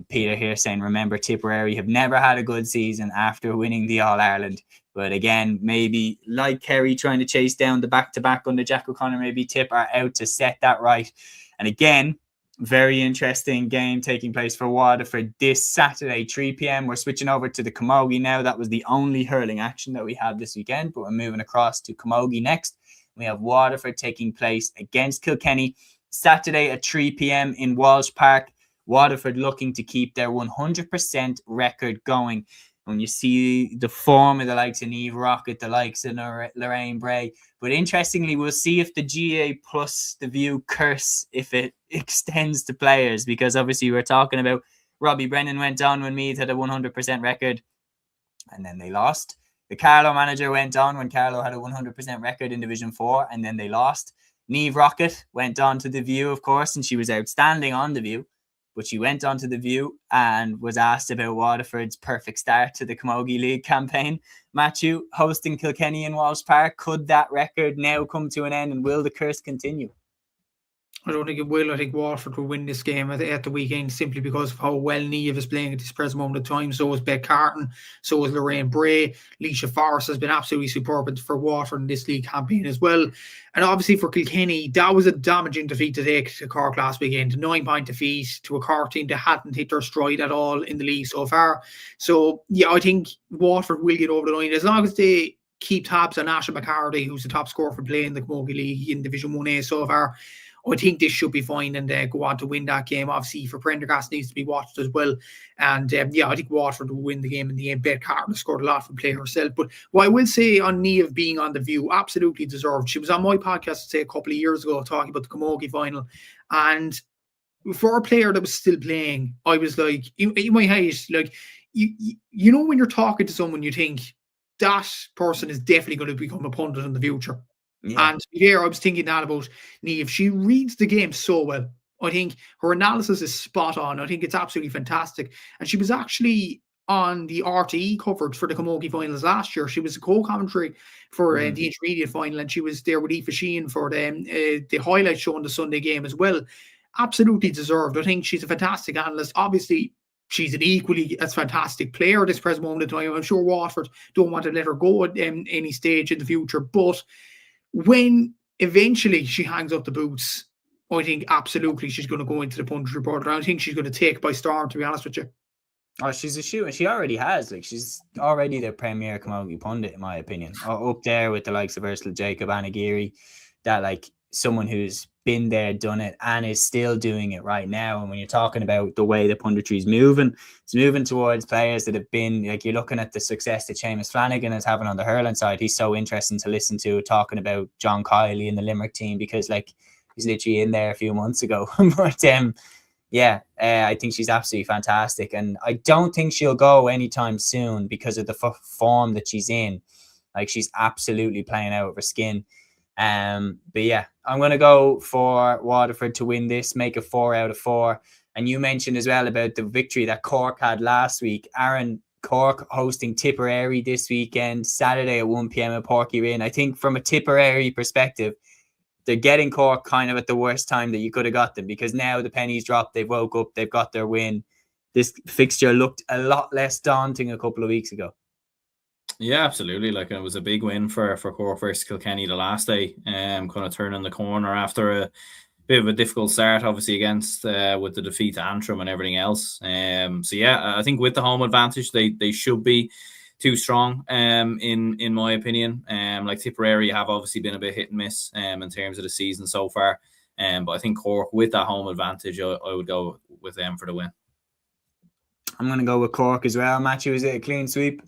A: Peter here saying, remember, Tipperary have never had a good season after winning the All-Ireland. But again, maybe like Kerry trying to chase down the back-to-back under Jack O'Connor, maybe Tip are out to set that right. And again, very interesting game taking place for Waterford this Saturday, 3 p.m. We're switching over to the Camogie now. That was the only hurling action that we had this weekend, but we're moving across to Camogie next. We have Waterford taking place against Kilkenny Saturday at 3 p.m. in Walsh Park. Waterford looking to keep their 100% record going. when you see the form of the likes of Niamh Rockett, the likes of Lorraine Bray. But interestingly, we'll see if the GA plus the View curse, if it extends to players, because obviously we're talking about Robbie Brennan went on when Meath had a 100% record and then they lost. The Carlow manager went on when Carlow had a 100% record in Division 4 and then they lost. Niamh Rockett went on to the View, of course, and she was outstanding on the View. But she went on to the View and was asked about Waterford's perfect start to the Camogie League campaign. Matthew, hosting Kilkenny in Walsh Park, could that record now come to an end and will the curse continue?
C: I don't think it will. I think Waterford will win this game at the weekend simply because of how well Niamh is playing at this present moment of time. So is Beth Carton, so is Lorraine Bray. Leisha Forrest has been absolutely superb for Waterford in this league campaign as well. And obviously for Kilkenny, that was a damaging defeat to take to Cork last weekend. A 9-point defeat to a Cork team that hadn't hit their stride at all in the league so far. So yeah, I think Waterford will get over the line as long as they keep tabs on Asha McCarthy, who's the top scorer for playing the Camogie League in Division 1A so far. I think this should be fine and go on to win that game. Obviously, for Prendergast needs to be watched as well. And I think Waterford will win the game in the end. Beth Carton scored a lot from play herself. But what I will say on Niamh being on the View, absolutely deserved. She was on my podcast, say, a couple of years ago talking about the Camogie final. And for a player that was still playing, I was like, in my head, like, you know when you're talking to someone, you think that person is definitely going to become a pundit in the future. Yeah. And here I was thinking that about Niamh. She reads the game so well. I think her analysis is spot on. I think it's absolutely fantastic. And she was actually on the RTE coverage for the Camogie finals last year. She was a co-commentary for the intermediate final, and she was there with Aoife Sheehan for the highlight show on the Sunday game as well. Absolutely deserved. I think she's a fantastic analyst. Obviously, she's an equally as fantastic player at this present moment in time. I'm sure Waterford don't want to let her go at any stage in the future, but when eventually she hangs up the boots, I think absolutely she's going to go into the punditry board. I think she's going to take by storm, to be honest with you.
A: Oh, she's a shoe, and she already has. Like, she's already the premier Camogie pundit, in my opinion. Up there with the likes of Ursula Jacob, Anna Geary, that like someone who's been there, done it, and is still doing it right now. And when you're talking about the way the punditry is moving, it's moving towards players that have been, like, you're looking at the success that Seamus Flanagan is having on the hurling side. He's so interesting to listen to, talking about John Kiley and the Limerick team, because like he's literally in there a few months ago. But I think she's absolutely fantastic, and I don't think she'll go anytime soon because of the form that she's in. Like, she's absolutely playing out of her skin. But yeah, I'm going to go for Waterford to win this, make it 4 out of 4. And you mentioned as well about the victory that Cork had last week. Aaron, Cork hosting Tipperary this weekend, Saturday at 1 p.m. at Porky. I think from a Tipperary perspective, they're getting Cork kind of at the worst time that you could have got them, because now the pennies dropped, they've woke up, they've got their win. This fixture looked a lot less daunting a couple of weeks ago.
B: Yeah, absolutely. Like, it was a big win for Cork versus Kilkenny the last day. Kind of turning the corner after a bit of a difficult start, obviously, against with the defeat to Antrim and everything else. So yeah, I think with the home advantage, they should be too strong. In my opinion, like Tipperary have obviously been a bit hit and miss in terms of the season so far. But I think Cork with that home advantage, I would go with them for the win.
A: I'm going to go with Cork as well. Matthew, is it a clean sweep?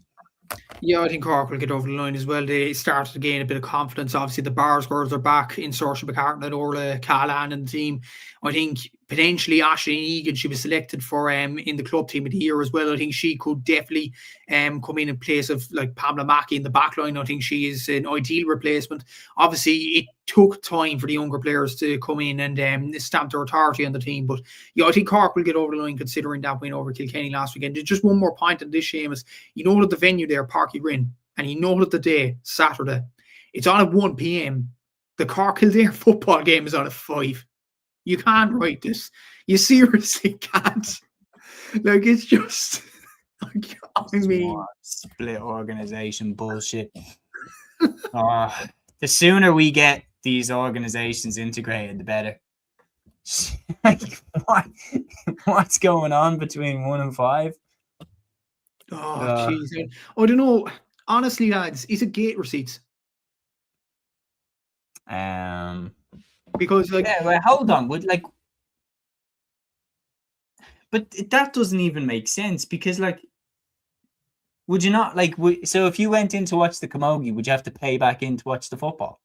C: Yeah, I think Cork will get over the line as well. They started to gain a bit of confidence. Obviously, the Bars girls are back in Saoirse McCartan and Orla Callahan and the team. I think potentially Ashley Egan, she was selected for in the club team of the year as well. I think she could definitely come in place of like Pamela Mackey in the back line. I think she is an ideal replacement. Obviously, it took time for the younger players to come in and stamp their authority on the team. But yeah, I think Cork will get over the line considering that win over Kilkenny last weekend. There's just one more point on this, Seamus. You know that the venue there, Parky Rin, and you know that the day, Saturday, it's on at 1 p.m. The Cork Kildare football game is on at 5. You can't write this. You seriously can't. Like, it's just, like, I mean,
A: split organization bullshit. The sooner we get these organizations integrated, the better. Like, what's going on between 1 and 5?
C: Oh, jeez. I don't know. Honestly, lads, is it gate receipts? Because, like,
A: yeah, well, hold on, but that doesn't even make sense, because like Would you not like? So if you went in to watch the camogie, would you have to pay back in to watch the football?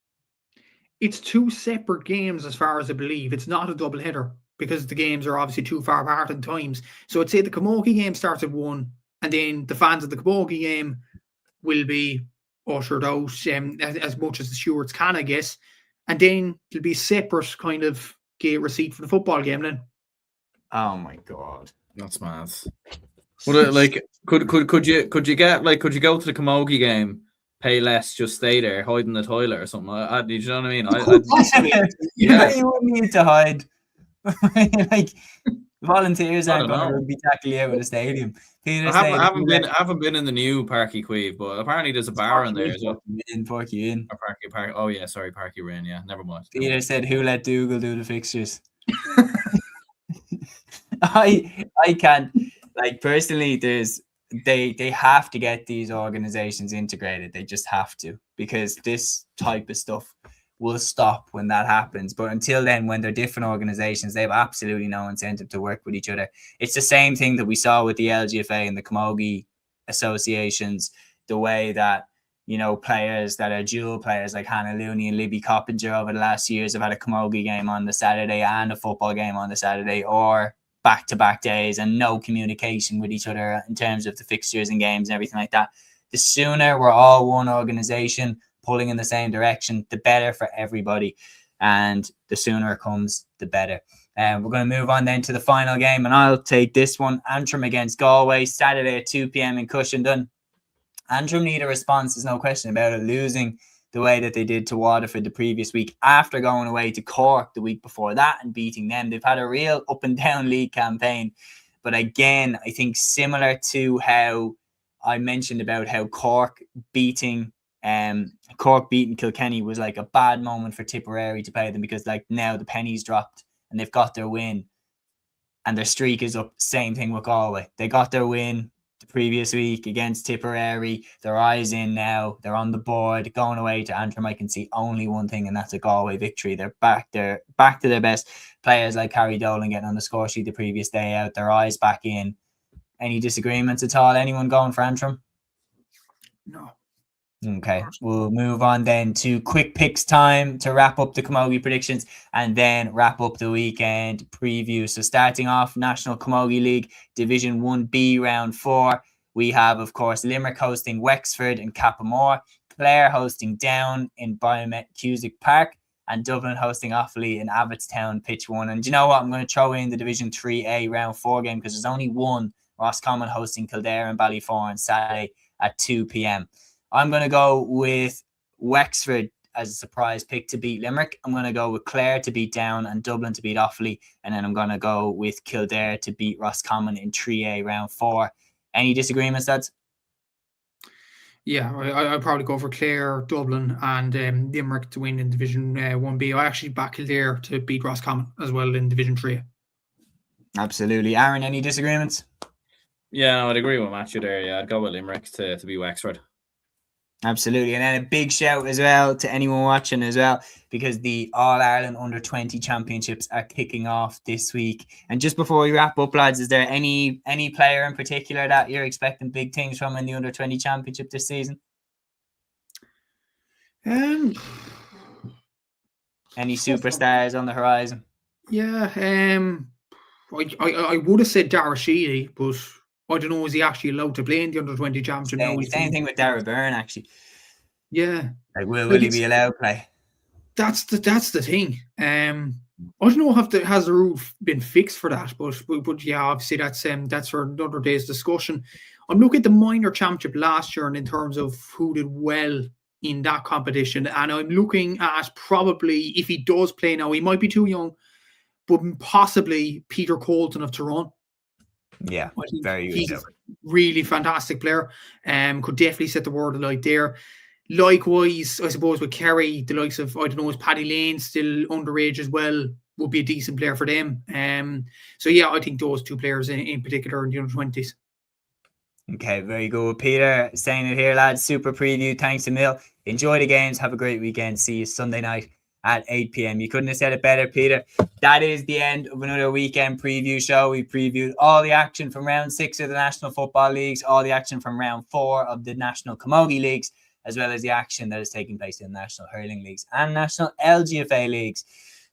C: It's two separate games, as far as I believe. It's not a double header because the games are obviously too far apart in times. So I'd say the camogie game starts at 1, and then the fans of the camogie game will be ushered out as much as the stewards can, I guess. And then there'll be a separate kind of gate receipt for the football game then.
A: Oh my god,
B: That's mad. Would it, like, could you get, like, could you go to the camogie game, pay less, just stay there, hide in the toilet or something? Do you know what I mean?
A: You wouldn't need to hide. Like, volunteers aren't going to be tackling you out of the stadium.
B: I haven't been in the new Parky Queeve, but apparently there's a bar in there as well.
A: Parky in.
B: Parky. Oh yeah, sorry, Parky Rin. Yeah, never mind.
A: Peter said, "Who let Dougal do the fixtures?" I can't. Like, personally, they have to get these organizations integrated. They just have to, because this type of stuff will stop when that happens. But until then, when they're different organizations, they have absolutely no incentive to work with each other. It's the same thing that we saw with the LGFA and the camogie associations, the way that, you know, players that are dual players like Hannah Looney and Libby Coppinger over the last years have had a camogie game on the Saturday and a football game on the Saturday, or back-to-back days, and no communication with each other in terms of the fixtures and games and everything like that. The sooner we're all one organization pulling in the same direction, the better for everybody, and the sooner it comes, the better. We're going to move on then to the final game, and I'll take this one. Antrim against Galway, Saturday at 2 p.m. in Cushendun. Antrim need a response, there's no question about it, losing the way that they did to Waterford the previous week after going away to Cork the week before that and beating them. They've had a real up and down league campaign. But again, I think similar to how I mentioned about how Cork beating Kilkenny was like a bad moment for Tipperary to play them, because like now the pennies dropped and they've got their win and their streak is up. Same thing with Galway. They got their win the previous week against Tipperary. Their eyes in now. They're on the board. Going away to Antrim, I can see only one thing, and that's a Galway victory. They're back to their best. Players like Harry Dolan getting on the score sheet the previous day out. Their eyes back in. Any disagreements at all? Anyone going for Antrim?
C: No.
A: Okay, we'll move on then to quick picks time to wrap up the camogie predictions and then wrap up the weekend preview. So starting off, National Camogie League Division 1B Round 4, we have, of course, Limerick hosting Wexford and Cappamore, Clare hosting Down in Biomet Cusick Park, and Dublin hosting Offaly in Abbottstown Pitch 1. And do you know what? I'm going to throw in the Division 3A Round 4 game, because there's only one. Roscommon hosting Kildare and Ballyfour on Saturday at 2 p.m. I'm going to go with Wexford as a surprise pick to beat Limerick. I'm going to go with Clare to beat Down and Dublin to beat Offaly. And then I'm going to go with Kildare to beat Roscommon in 3A Round 4. Any disagreements, lads?
C: Yeah, I'd probably go for Clare, Dublin, and Limerick to win in Division 1B. I actually back Kildare to beat Roscommon as well in Division 3.
A: Absolutely. Aaron, any disagreements?
B: Yeah, no, I'd agree with Matthew there. Yeah, I'd go with Limerick to beat Wexford.
A: Absolutely. And then a big shout as well to anyone watching as well, because the All-Ireland Under-20 Championships are kicking off this week. And just before we wrap up, lads, is there any player in particular that you're expecting big things from in the Under-20 Championship this season? Any superstars on the horizon?
C: Yeah, I would have said Dara Sheedy, but I don't know, is he actually allowed to play in the Under-20 Championship?
A: Same thing with Dara Byrne, actually.
C: Yeah.
A: Like, will he be allowed to play?
C: That's the thing. I don't know if has the rule been fixed for that, but yeah, obviously that's for another day's discussion. I'm looking at the minor championship last year, and in terms of who did well in that competition, and I'm looking at probably, if he does play now, he might be too young, but possibly Peter Colton of Tyrone.
A: Yeah, very good.
C: He's a really fantastic player. Could definitely set the world alight there. Likewise, I suppose with Kerry, the likes of, I don't know, is Paddy Lane still underage as well, would be a decent player for them. So yeah, I think those two players in particular in the Under-20s.
A: Okay, very good. Peter saying it here, lads. Super preview. Thanks a mil. Enjoy the games. Have a great weekend. See you Sunday night at 8 p.m. You couldn't have said it better, Peter. That is the end of another weekend preview show. We previewed all the action from round 6 of the National Football Leagues, all the action from round 4 of the National Camogie Leagues, as well as the action that is taking place in the National Hurling Leagues and National LGFA Leagues.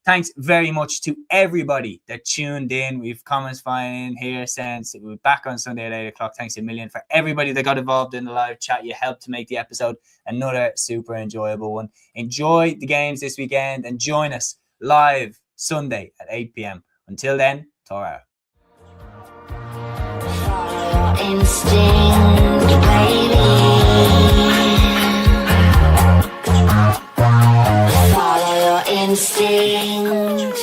A: Thanks very much to everybody that tuned in. We've comments flying in here since we're back on Sunday at 8 o'clock. Thanks a million for everybody that got involved in the live chat. You helped to make the episode another super enjoyable one. Enjoy the games this weekend and join us live Sunday at 8 p.m. Until then, Torah.
E: Instinct, baby. Follow your instinct.